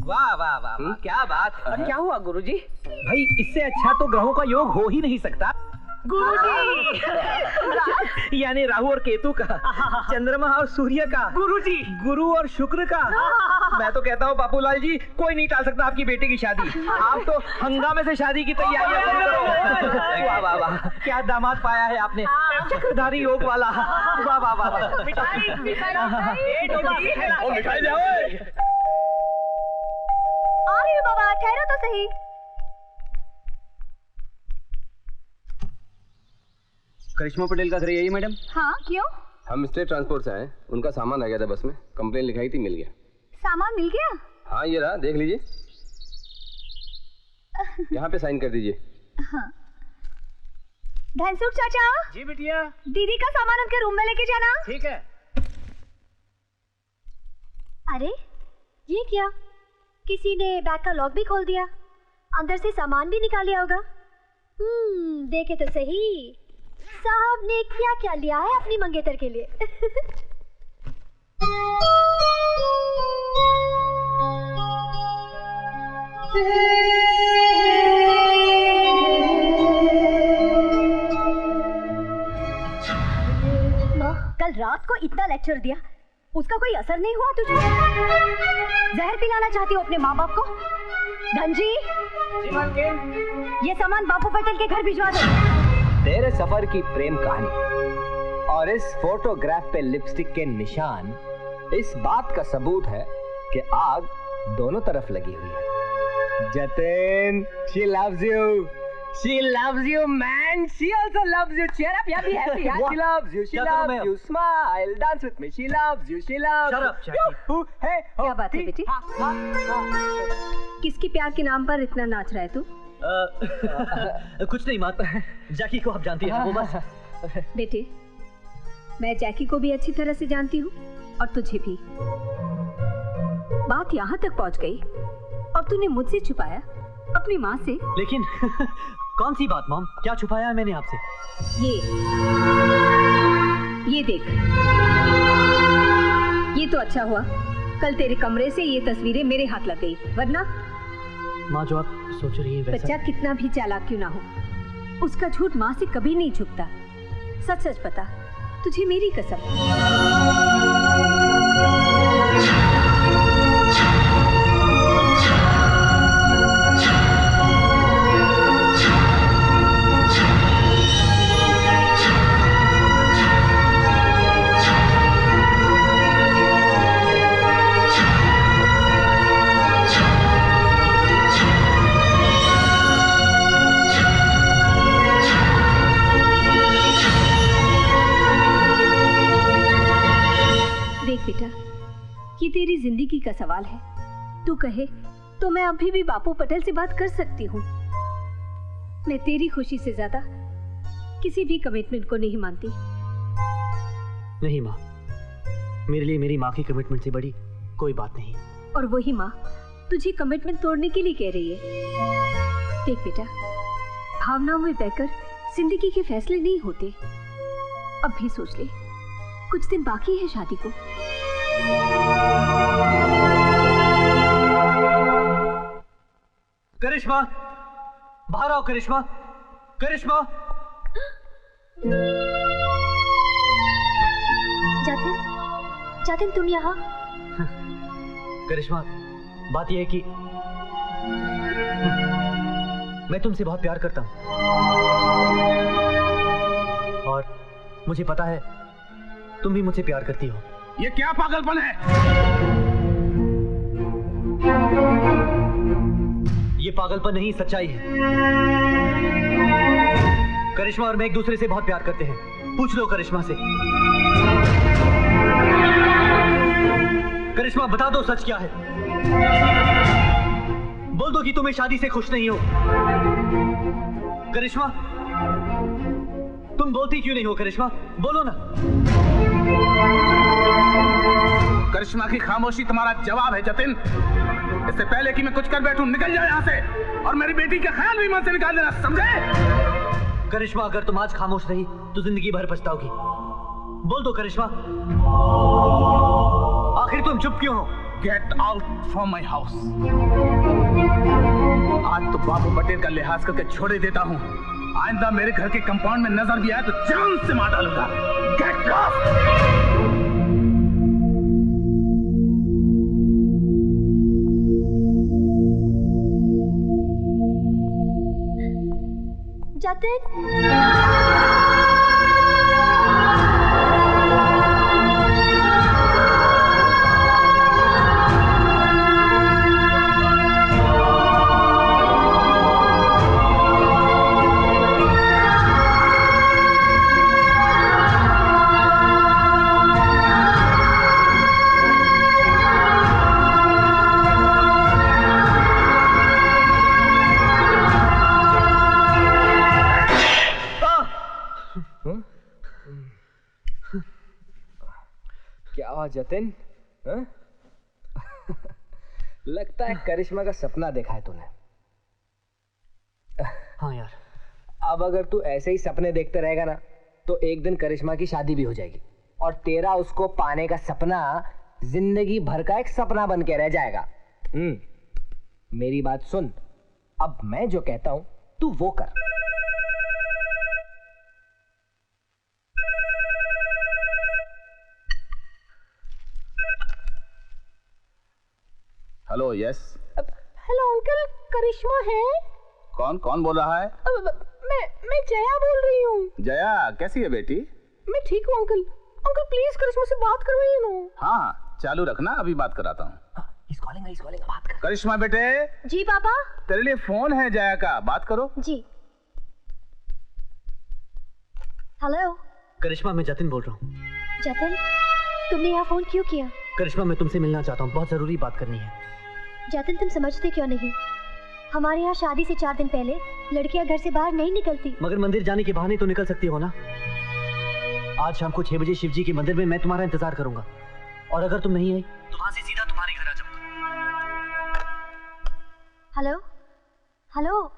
I: वाह वाह वाह वाह, क्या बात। क्या हुआ गुरुजी? भाई इससे अच्छा तो ग्रहों का योग हो ही नहीं सकता गुरुजी। यानी राहु और केतु का, चंद्रमा और सूर्य का, गुरुजी गुरु और शुक्र का। मैं तो कहता हूँ बापूलाल जी, कोई नहीं टाल सकता आपकी बेटी की शादी। आप तो हंगामे से शादी की तैयारियां शुरू करो। वाह वाह वाह, क्या दामाद पाया है आपने, चक्रधारी योग वाला। वाह वाह वाह। मिठाई जाओ।
C: आ रही हूँ बाबा, ठहरो तो सही।
D: करिश्मा पटेल का घर यही मैडम?
C: हाँ, क्यों?
D: हम स्टेट ट्रांसपोर्ट से आए, उनका सामान आ गया था बस में, कंप्लेन लिखाई थी, मिल गया।
C: सामान मिल गया?
D: हाँ ये रहा, देख लीजिए। यहाँ पे साइन कर दीजिए।
C: हाँ। धनसुख चाचा।
U: जी बिटिया।
C: दीदी का सामान उनके रूम में लेके जाना।
U: ठीक है।
C: अरे ये क्या, किसी ने बैग का लॉक भी खोल दिया, अंदर से सामान भी निकाल लिया होगा। देखे तो सही साहब ने क्या क्या लिया है अपनी मंगेतर के लिए।
A: कल रात को इतना लेक्चर दिया, उसका कोई असर नहीं हुआ तुझे? जहर पिलाना चाहती हो अपने माँ बाप को? धनजी, ये सामान बापू पटेल के घर भिजवा दो।
D: तेरे सफर की प्रेम कहानी और इस फोटोग्राफ पे लिपस्टिक के निशान इस बात का सबूत है कि आग दोनों तरफ लगी हुई है। Jatin, she loves you. She loves you, man. She also loves you. Cheer up, yeah, be happy. Yeah, she loves you. She loves you. Smile, dance with me. She loves you. She loves you.
A: Shut up,
D: Hey,
A: क्या बात है बेटी? किसके प्यार के नाम पर इतना नाच रहा है तू?
B: कुछ नहीं माता, जैकी को आप जानती हैं वो बस।
A: बेटे, मैं जैकी को भी अच्छी तरह से जानती हूँ और तुझे भी। बात यहाँ तक पहुँच गई और तूने मुझसे छुपाया अपनी माँ से।
B: लेकिन कौन सी बात मॉम, क्या छुपाया है मैंने आपसे?
A: ये देख, ये तो अच्छा हुआ कल तेरे कमरे से ये तस्वीरें मेरे हाथ लग गई, वरना
B: माँ जो आप सोच रही है वैसा...
A: बच्चा कितना भी चालाक क्यों ना हो, उसका झूठ माँ से कभी नहीं छुपता। सच सच पता, तुझे मेरी कसम। देख बेटा, ये तेरी जिंदगी का सवाल है। तू कहे तो मैं अभी भी बापू पटेल से बात कर सकती हूँ। मैं तेरी खुशी से ज्यादा किसी भी कमिटमेंट को नहीं मानती।
B: नहीं माँ, मेरे लिए मेरी माँ की कमिटमेंट से बड़ी कोई बात नहीं।
A: और वही माँ तुझे कमिटमेंट तोड़ने के लिए कह रही है। देख बेटा, भावनाओं में बहकर जिंदगी के फैसले नहीं होते। अब भी सोच ले, कुछ दिन बाकी है शादी को।
B: करिश्मा, बाहर आओ। करिश्मा, करिश्मा।
C: जातिन, जातिन तुम यहाँ?
B: करिश्मा, बात यह है कि मैं तुमसे बहुत प्यार करता हूँ और मुझे पता है तुम भी मुझसे प्यार करती हो।
S: ये क्या पागलपन है?
B: ये पागलपन नहीं, सच्चाई है। करिश्मा और मैं एक दूसरे से बहुत प्यार करते हैं। पूछ लो करिश्मा से। करिश्मा बता दो सच क्या है। बोल दो कि तुम इस शादी से खुश नहीं हो। करिश्मा, तुम बोलती क्यों नहीं हो करिश्मा? बोलो ना।
S: करिश्मा की खामोशी तुम्हारा जवाब है जतिन। इससे पहले कि मैं कुछ कर बैठूं, निकल जाओ यहाँ से और मेरी बेटी का ख्याल भी मन से निकाल देना, समझे?
B: करिश्मा, अगर तुम आज खामोश रही तो जिंदगी भर पछताओगी। बोल दो करिश्मा, आखिर तुम चुप क्यों हो?
S: Get out from my house. आज तो बाबू पटेल का लिहाज करके छोड़ ही देता हूँ। आइंदा मेरे घर के कंपाउंड में नजर भी आए तो जान से मार डालूंगा। Get lost.
D: क्या हुआ जतिन? लगता है करिश्मा का सपना देखा है तूने।
B: हाँ यार।
D: अब अगर तू ऐसे ही सपने देखते रहेगा ना तो एक दिन करिश्मा की शादी भी हो जाएगी और तेरा उसको पाने का सपना जिंदगी भर का एक सपना बन के रह जाएगा। मेरी बात सुन, अब मैं जो कहता हूं तू वो कर।
S: Hello, yes.
G: हेलो अंकल, करिश्मा है?
S: कौन कौन बोल रहा है?
G: मैं जया बोल रही हूँ।
S: जया, कैसी है बेटी?
G: मैं ठीक हूँ अंकल। अंकल प्लीज करिश्मा से बात करवाइए ना।
S: हाँ, चालू रखना, अभी बात कराता हूँ।
D: बात कर।
S: करिश्मा बेटे।
C: जी पापा।
S: तेरे लिए फोन है जया का, बात करो।
C: जी। हेलो
B: करिश्मा, मैं जतिन बोल रहा हूँ।
C: जतिन, तुमने यहाँ फोन क्यों किया?
B: करिश्मा, मैं तुमसे मिलना चाहता हूँ, बहुत जरूरी बात करनी है।
C: जतिन, तुम समझते क्यों नहीं? हमारे यहाँ शादी से 4 दिन पहले लड़कियां घर से बाहर नहीं निकलती।
B: मगर मंदिर जाने के बहाने तो निकल सकती हो ना। आज शाम को 6 बजे शिव जी के मंदिर में मैं तुम्हारा इंतजार करूंगा और अगर तुम नहीं आई तो वहां से सीधा तुम्हारे घर आ जाऊंगा।
C: Hello hello.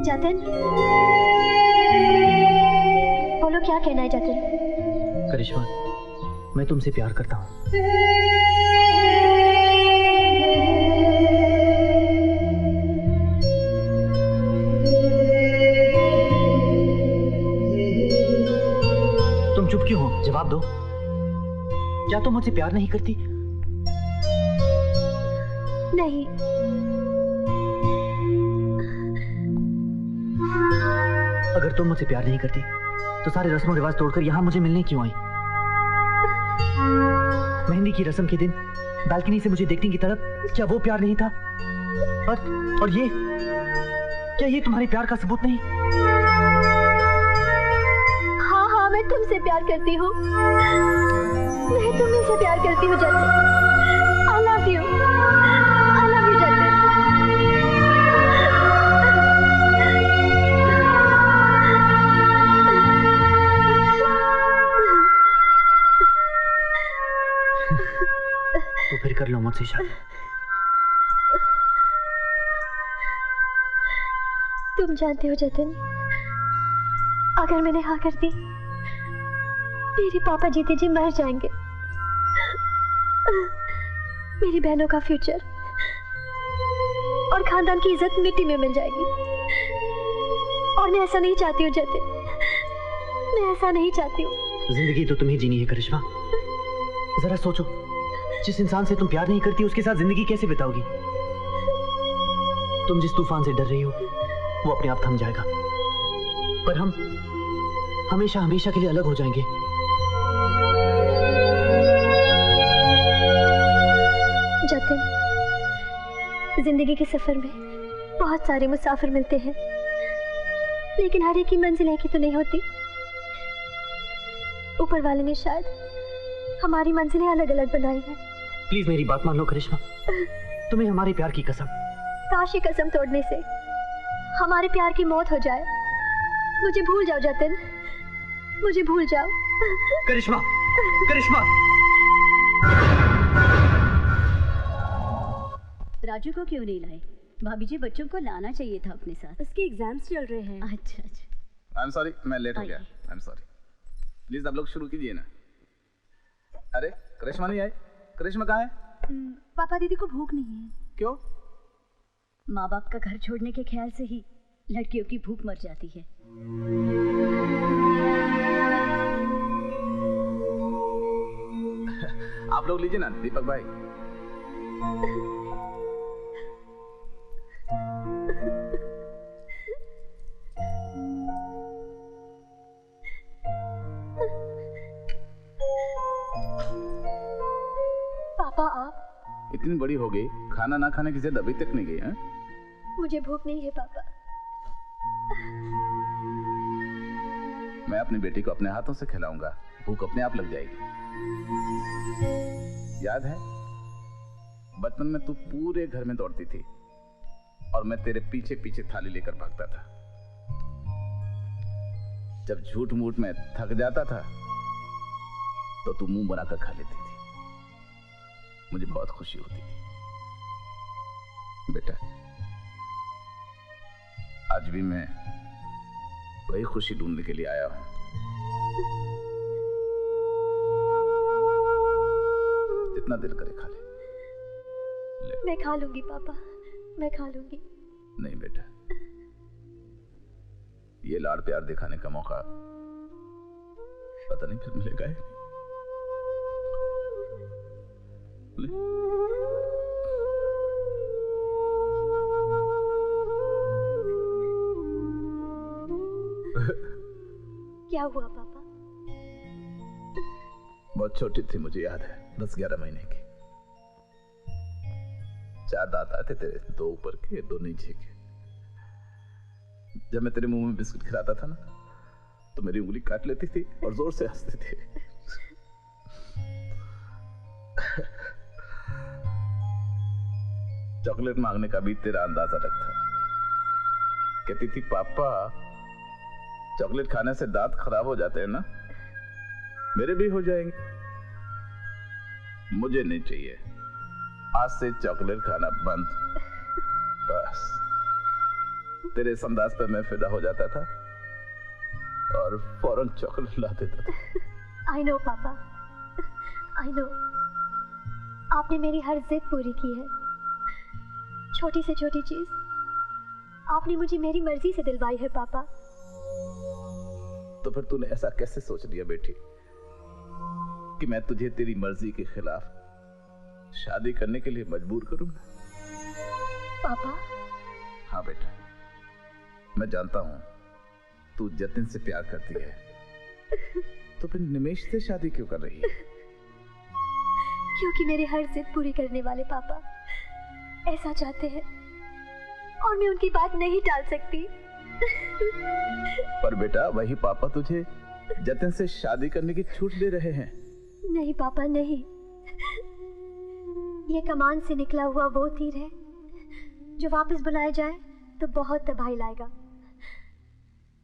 C: जतिन, बोलो क्या कहना है जतिन?
B: करिश्मा, मैं तुमसे प्यार करता हूँ। तुम चुप क्यों हो? जवाब दो। क्या तुम मुझसे प्यार नहीं करती?
C: नहीं।
B: अगर तुम मुझसे प्यार नहीं करती तो सारे रस्मों रिवाज तोड़कर यहाँ मुझे मिलने क्यों आई? मेहंदी की रस्म के दिन बालकनी से मुझे देखने की तरफ, क्या वो प्यार नहीं था? और ये, क्या ये तुम्हारे प्यार का सबूत नहीं?
C: हाँ हाँ, मैं तुमसे प्यार करती हूँ। मैं तुम्हीं से प्यार करती हूँ Jatin. I love you. I love you Jatin.
B: तो फिर कर लो मुझसे शादी।
C: तुम जानते हो जतिन, अगर मैंने हाँ कर दी, मेरे पापा जीते जी मर जाएंगे। मेरी बहनों का फ्यूचर और खानदान की इज्जत मिट्टी में मिल जाएगी। और मैं ऐसा नहीं चाहती हूँ जतिन, मैं ऐसा नहीं चाहती हूँ।
B: जिंदगी तो तुम्हें जीनी है करिश्मा। जरा सोचो, जिस इंसान से तुम प्यार नहीं करती उसके साथ जिंदगी कैसे बिताओगी? तुम जिस तूफान से डर रही हो वो अपने आप थम जाएगा, पर हम हमेशा हमेशा के लिए अलग हो जाएंगे।
C: जतिन, जिंदगी के सफर में बहुत सारे मुसाफिर मिलते हैं, लेकिन हर एक की मंजिल एक ही तो नहीं होती। ऊपर वाले ने शायद हमारी मंजिलें अलग अलग बनाई हैं।
B: प्लीज मेरी बात मान लो करिश्मा, तुम्हें हमारे प्यार की कसम।
C: काश ये कसम तोड़ने से हमारे प्यार की मौत हो जाए। मुझे भूल जाओ जतिन, मुझे भूल जाओ।
B: करिश्मा, करिश्मा।
A: राजू को क्यों नहीं लाए? भाभी जी, बच्चों को लाना चाहिए था अपने साथ।
G: उसके एग्जाम्स चल रहे हैं।
A: अच्छा अच्छा।
S: आई एम सॉरी, मैं लेट हो गया। I am sorry. प्लीज आप लोग शुरू कीजिए ना। अरे करिश्मा नहीं आई? करिश्मा कहाँ है?
N: पापा दीदी को भूख नहीं है।
S: क्यों?
A: माँ बाप का घर छोड़ने के ख्याल से ही लड़कियों की भूख मर जाती है।
S: आप लोग लीजिए ना दीपक भाई।
C: पापा आप
S: इतनी बड़ी हो गई, खाना ना खाने की जिद अभी तक नहीं गई है?
C: मुझे भूख नहीं है पापा।
S: मैं अपनी बेटी को अपने हाथों से खिलाऊंगा, भूख अपने आप लग जाएगी। याद है बचपन में तू पूरे घर में दौड़ती थी और मैं तेरे पीछे पीछे थाली लेकर भागता था। जब झूठ मूठ में थक जाता था तो तू मुंह बनाकर खा लेती थी। मुझे बहुत खुशी होती थी। बेटा आज भी मैं वही खुशी ढूंढने के लिए आया हूं। जितना दिल करे खा ले।
C: मैं खा लूंगी पापा, मैं खा लूंगी।
S: नहीं बेटा, ये लाड़ प्यार दिखाने का मौका पता नहीं फिर मिलेगा है।
C: क्या हुआ पापा?
S: बहुत छोटी थी, मुझे याद है, 10-11 महीने की। 4 दांत आते तेरे, 2 ऊपर के 2 नीचे के। जब मैं तेरे मुंह में बिस्कुट खिलाता था ना तो मेरी उंगली काट लेती थी और जोर से हंसती थी। चॉकलेट मांगने का भी तेरा अंदाजा अलग था। कहती थी पापा चॉकलेट खाने से दांत खराब हो जाते हैं ना, मेरे भी हो जाएंगे। मुझे नहीं चाहिए, आज से चॉकलेट खाना बंद। बस तेरे इस अंदाज पर मैं फिदा हो जाता था और फौरन चॉकलेट ला देता था।
C: आई नो पापा, आई नो। आपने मेरी हर जिद पूरी की है। छोटी से छोटी चीज आपने मुझे मेरी मर्जी से दिलवाई है पापा।
S: तो फिर तूने ऐसा कैसे सोच लिया बेटी कि मैं तुझे तेरी मर्जी के खिलाफ शादी करने के लिए मजबूर करूंगा?
C: पापा।
S: हाँ बेटा, मैं जानता हूं तू जतिन से प्यार करती है, तो फिर निमेश से शादी क्यों कर रही है?
C: क्योंकि मेरे हर जिद पूरी करने वाले पापा ऐसा चाहते हैं और मैं उनकी बात नहीं टाल सकती।
S: पर बेटा वही पापा तुझे जतिन से शादी करने की छूट दे रहे हैं।
C: नहीं पापा नहीं, ये कमान से निकला हुआ वो तीर है जो वापस बुलाया जाए तो बहुत तबाही लाएगा।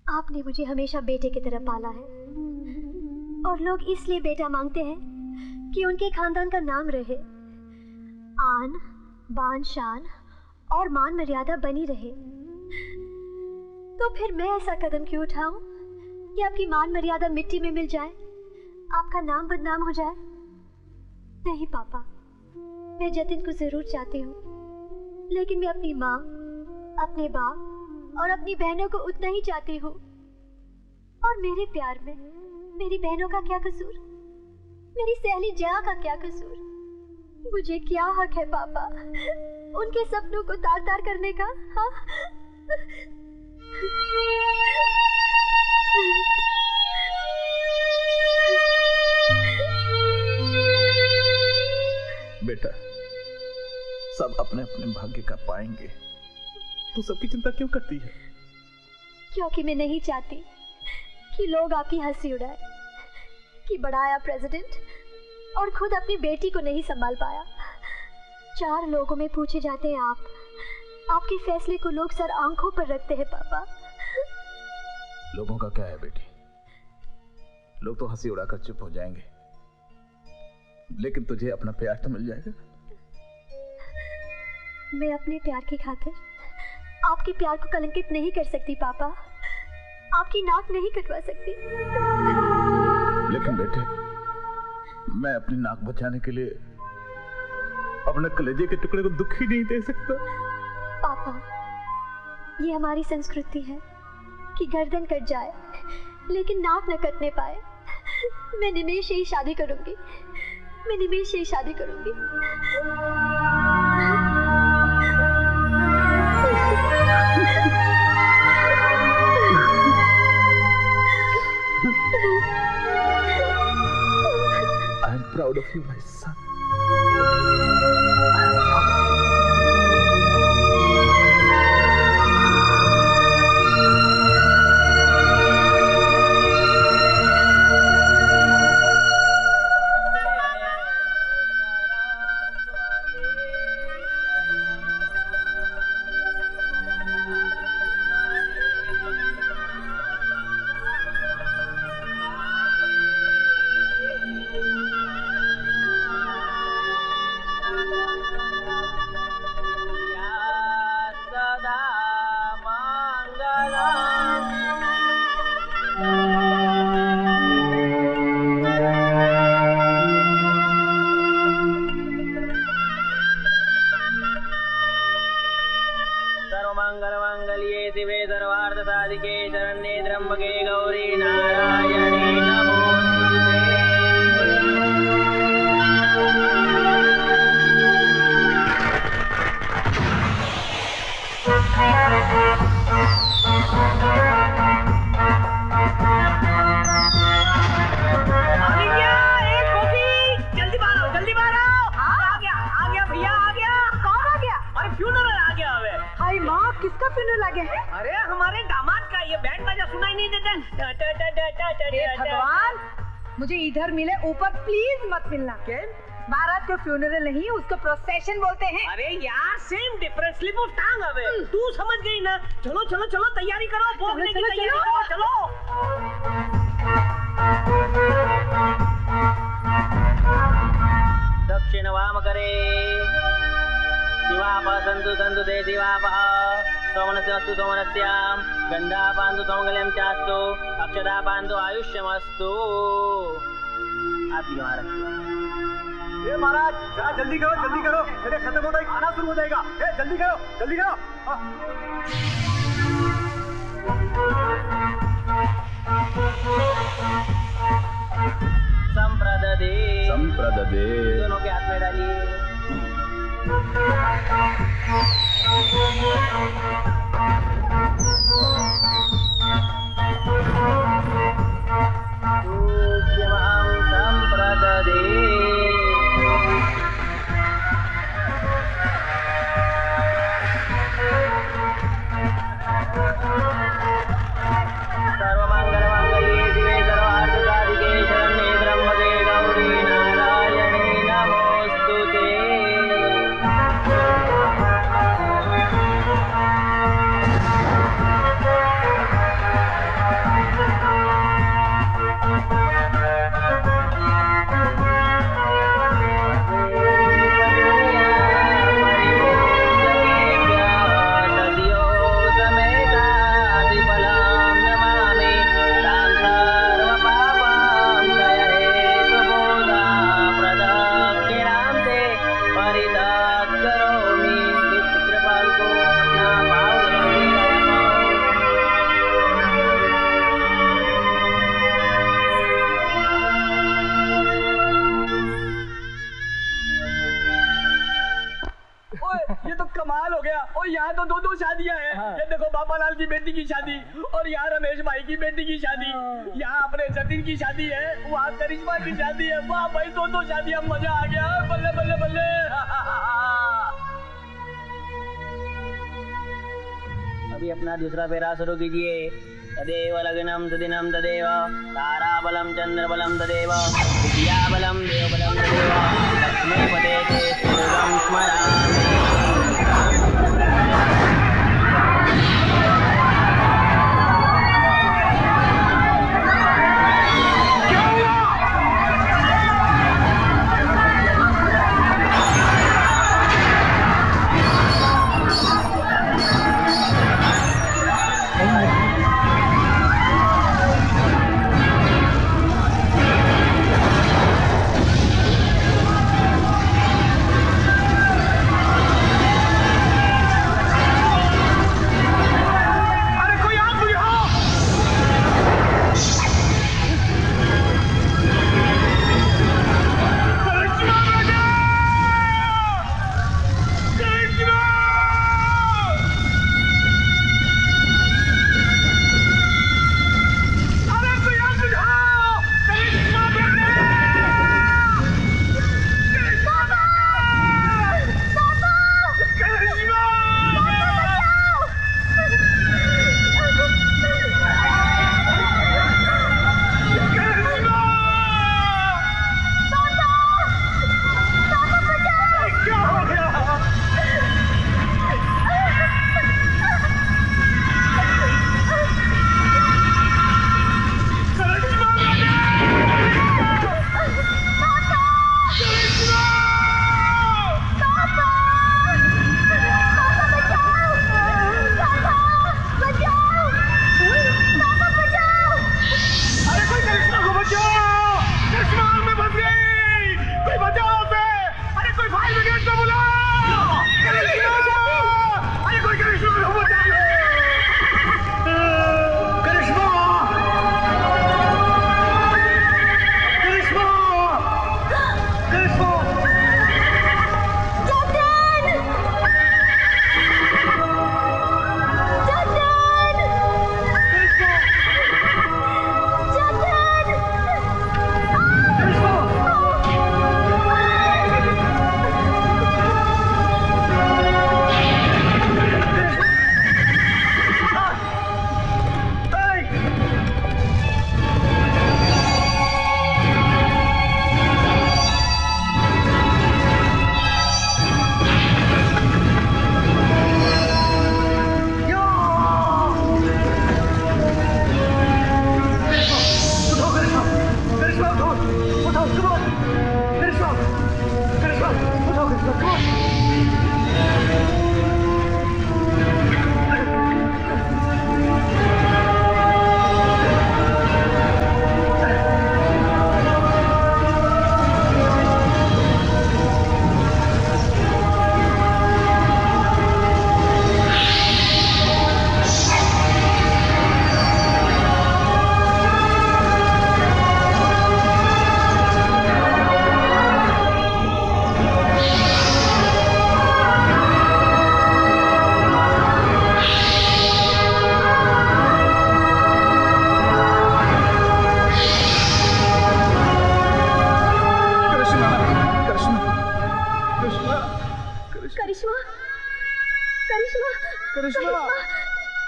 C: आपने मुझे हमेशा बेटे की तरह पाला है और लोग इसलिए बेटा मांगते हैं कि उनके खानदान का नाम रहे, आन बान शान और मान मर्यादा बनी रहे। तो फिर मैं ऐसा कदम क्यों उठाऊं कि आपकी मान मर्यादा मिट्टी में मिल जाए, आपका नाम बदनाम हो जाए? नहीं पापा, मैं जतिन को जरूर चाहती हूँ, लेकिन मैं अपनी माँ, अपने बाप और अपनी बहनों को उतना ही चाहती हूँ। और मेरे प्यार में मेरी बहनों का क्या कसूर, मेरी सहेली जया का क्या कसूर? मुझे क्या हक है पापा उनके सपनों को तार तार करने का? हाँ?
S: बेटा, सब अपने अपने भाग्य का पाएंगे। तू सबकी चिंता क्यों करती है?
C: क्योंकि मैं नहीं चाहती कि लोग आपकी हंसी उड़ाए कि बड़ा आया प्रेसिडेंट और खुद अपनी बेटी को नहीं संभाल पाया। 4 लोगों में पूछे जाते हैं आप, आपके फैसले को लोग सर आंखों पर रखते हैं पापा।
S: लोगों का क्या है बेटी, लोग तो हंसी उड़ाकर चुप हो जाएंगे, लेकिन तुझे अपना प्यार तो मिल जाएगा।
C: मैं अपने प्यार की खातिर आपके प्यार को कलंकित नहीं कर सकती पापा, आपकी नाक नहीं कटवा सकती।
S: लेकिन बेटे, मैं अपनी नाक बचाने के लिए अपने कलेजे के टुकड़े को दुख ही नहीं दे सकता।
C: पापा, ये हमारी संस्कृति है कि गर्दन कट जाए लेकिन नाक न कटने पाए। मैं निमेश से ही शादी करूंगी, मैं निमेश से ही शादी करूंगी।
S: I am proud of you, my son.
N: Funeral नहीं, उसको प्रोसेशन बोलते हैं।
U: अरे यार, same difference, slip of tongue. अबे तू समझ गई ना? चलो चलो चलो, तैयारी करो, भोगने की तैयारी करो, चलो।
K: दक्षिण वाम करे, शिवाप संतु संतु ते शिवाप, सोमनस्य अस्तु सोमनस्याम, गंधा पांतु सोमंगल्यम चास्तु, अक्षता पांतु आयुष्यमस्तु। आप यहाँ रखिए।
T: ये महाराज, जरा जल्दी करो, जल्दी करो, मेरे खत्म होता ही खाना शुरू हो जाएगा। जल्दी करो, जल्दी करो।
K: संप्रददे,
S: संप्रददे,
K: दोनों के हाथ में डालिए। संप्रददे, सर्वमंगलमांगल्ये शिवे सर्वार्थसाधिके शरण्ये त्र्यंबके गौरी नारायणी नमोस्तुते।
E: तो 2 शादियां हैं। ये देखो बापालाल की बेटी की शादी और यहाँ रमेश भाई की बेटी की शादी, यहाँ अपने जतिन की शादी है, वहाँ करिश्मा की शादी है। वाह भाई 2 शादियां, मजा आ गया। बल्ले बल्ले बल्ले।
K: अभी अपना दूसरा फेरा शुरू कीजिए। तदेव लग्नम तदिनम तदेव ताराबलम चंद्रबलम तदेव विद्याबलम देवबलम तदेव लक्ष्मीपते ते सर्वं स्मरामि।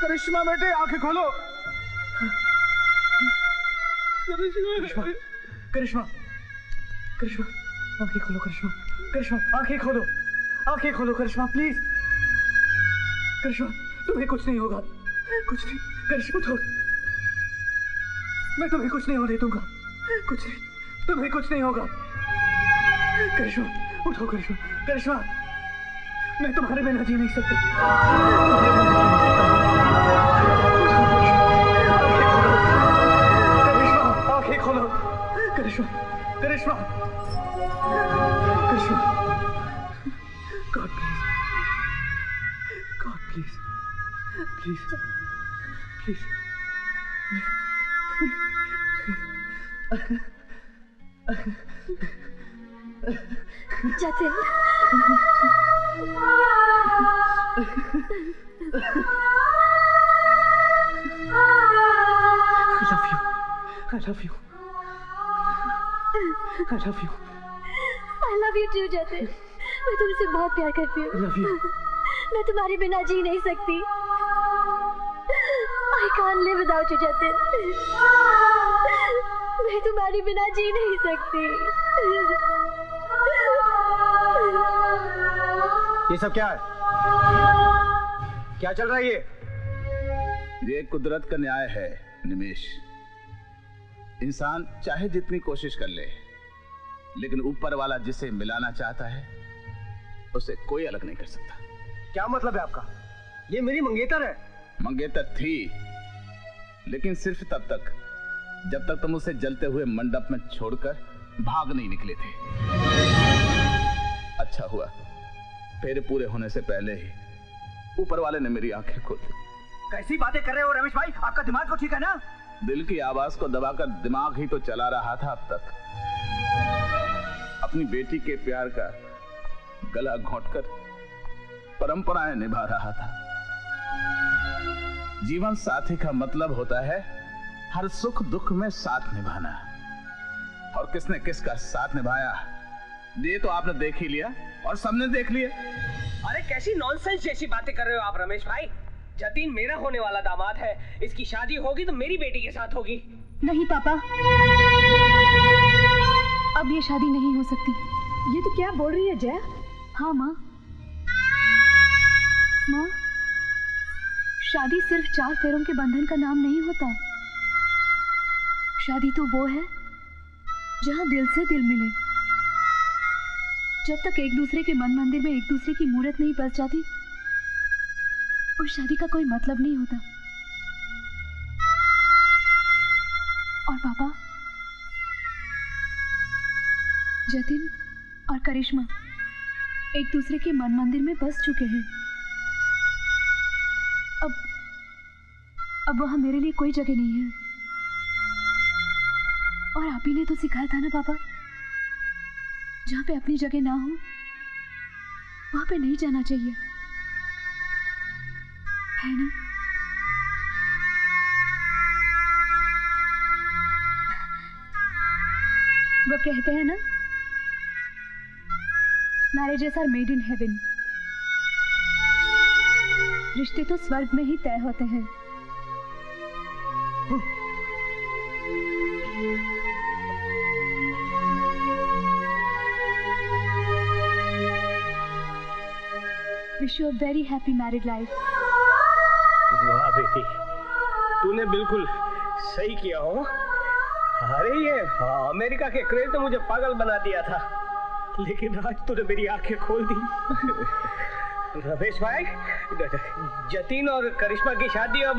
S: करिश्मा बेटे आंखें खोलो।
E: करिश्मा करिश्मा करिश्मा आंखें खोलो। करिश्मा करिश्मा आंखें खोलो, आंखें खोलो करिश्मा प्लीज। करिश्मा तुम्हें कुछ नहीं होगा, कुछ नहीं। करिश्मा उठो, मैं तुम्हें कुछ नहीं होने दूंगा, कुछ नहीं, तुम्हें कुछ नहीं होगा। करिश्मा उठो। करिश्मा करिश्मा मैं तुम्हारे बिना जी नहीं सकता, तुम्हारे बिना जी नहीं सकता। आंखें खोलो Karishma, Karishma Karishma. God please, God please, please please.
C: Jatin
B: I love you. I love you.
C: I love you too, Jatin. मैं तुमसे बहुत प्यार करती हूँ।
B: Love you.
C: मैं तुम्हारे बिना जी नहीं सकती। I can't live without you, Jatin. मैं तुम्हारे बिना जी नहीं सकती।
T: ये सब क्या है? क्या चल रहा है
S: ये कुदरत का न्याय है निमेश। इंसान चाहे जितनी कोशिश कर ले, लेकिन ऊपर वाला जिसे मिलाना चाहता है उसे कोई अलग नहीं कर सकता।
T: क्या मतलब है आपका? ये मेरी मंगेतर है।
S: मंगेतर थी, लेकिन सिर्फ तब तक जब तक तुम उसे जलते हुए मंडप में छोड़कर भाग नहीं निकले थे। अच्छा हुआ फेरे पूरे होने से पहले ही ऊपर वाले ने मेरी आंखें खोल दी।
T: कैसी बातें कर रहे हो रमेश भाई? आपका दिमाग तो ठीक है ना?
S: दिल की आवाज को दबाकर दिमाग ही तो चला रहा था अब तक। अपनी बेटी के प्यार का गला घोंटकर परंपराएं निभा रहा था। जीवन साथी का मतलब होता है हर सुख दुख में साथ निभाना। और किसने किसका साथ निभाया ये तो आपने देख ही लिया और सबने देख लिया।
U: अरे कैसी नॉनसेंस जैसी बातें कर रहे हो आप रमेश भाई। जतिन मेरा होने वाला दामाद है, इसकी शादी होगी तो मेरी बेटी के साथ होगी।
F: नहीं पापा, अब ये शादी नहीं हो सकती।
N: ये तो क्या बोल रही है जया?
F: हाँ माँ। माँ, शादी सिर्फ 4 फेरों के बंधन का नाम नहीं होता। शादी तो वो है जहाँ दिल से दिल मिले। जब तक एक दूसरे के मन मंदिर में एक दूसरे की मूरत नहीं बस जाती, उस शादी का कोई मतलब नहीं होता। और पापा, जतिन और करिश्मा एक दूसरे के मन मंदिर में बस चुके हैं। अब वहां मेरे लिए कोई जगह नहीं है। और आप ही ने तो सिखाया था ना पापा, जहां पे अपनी जगह ना हो वहां पे नहीं जाना चाहिए, है ना? वो कहते हैं ना, marriages are made in heaven. रिश्ते तो स्वर्ग में ही तय होते हैं। Wish you a very happy married life.
U: वाह बेटी, तूने बिल्कुल सही किया हो। अरे ये अमेरिका के क्रेज ने मुझे पागल बना दिया था, लेकिन आज तूने मेरी आंखें खोल दी। रमेश भाई, जतिन और करिश्मा की शादी अब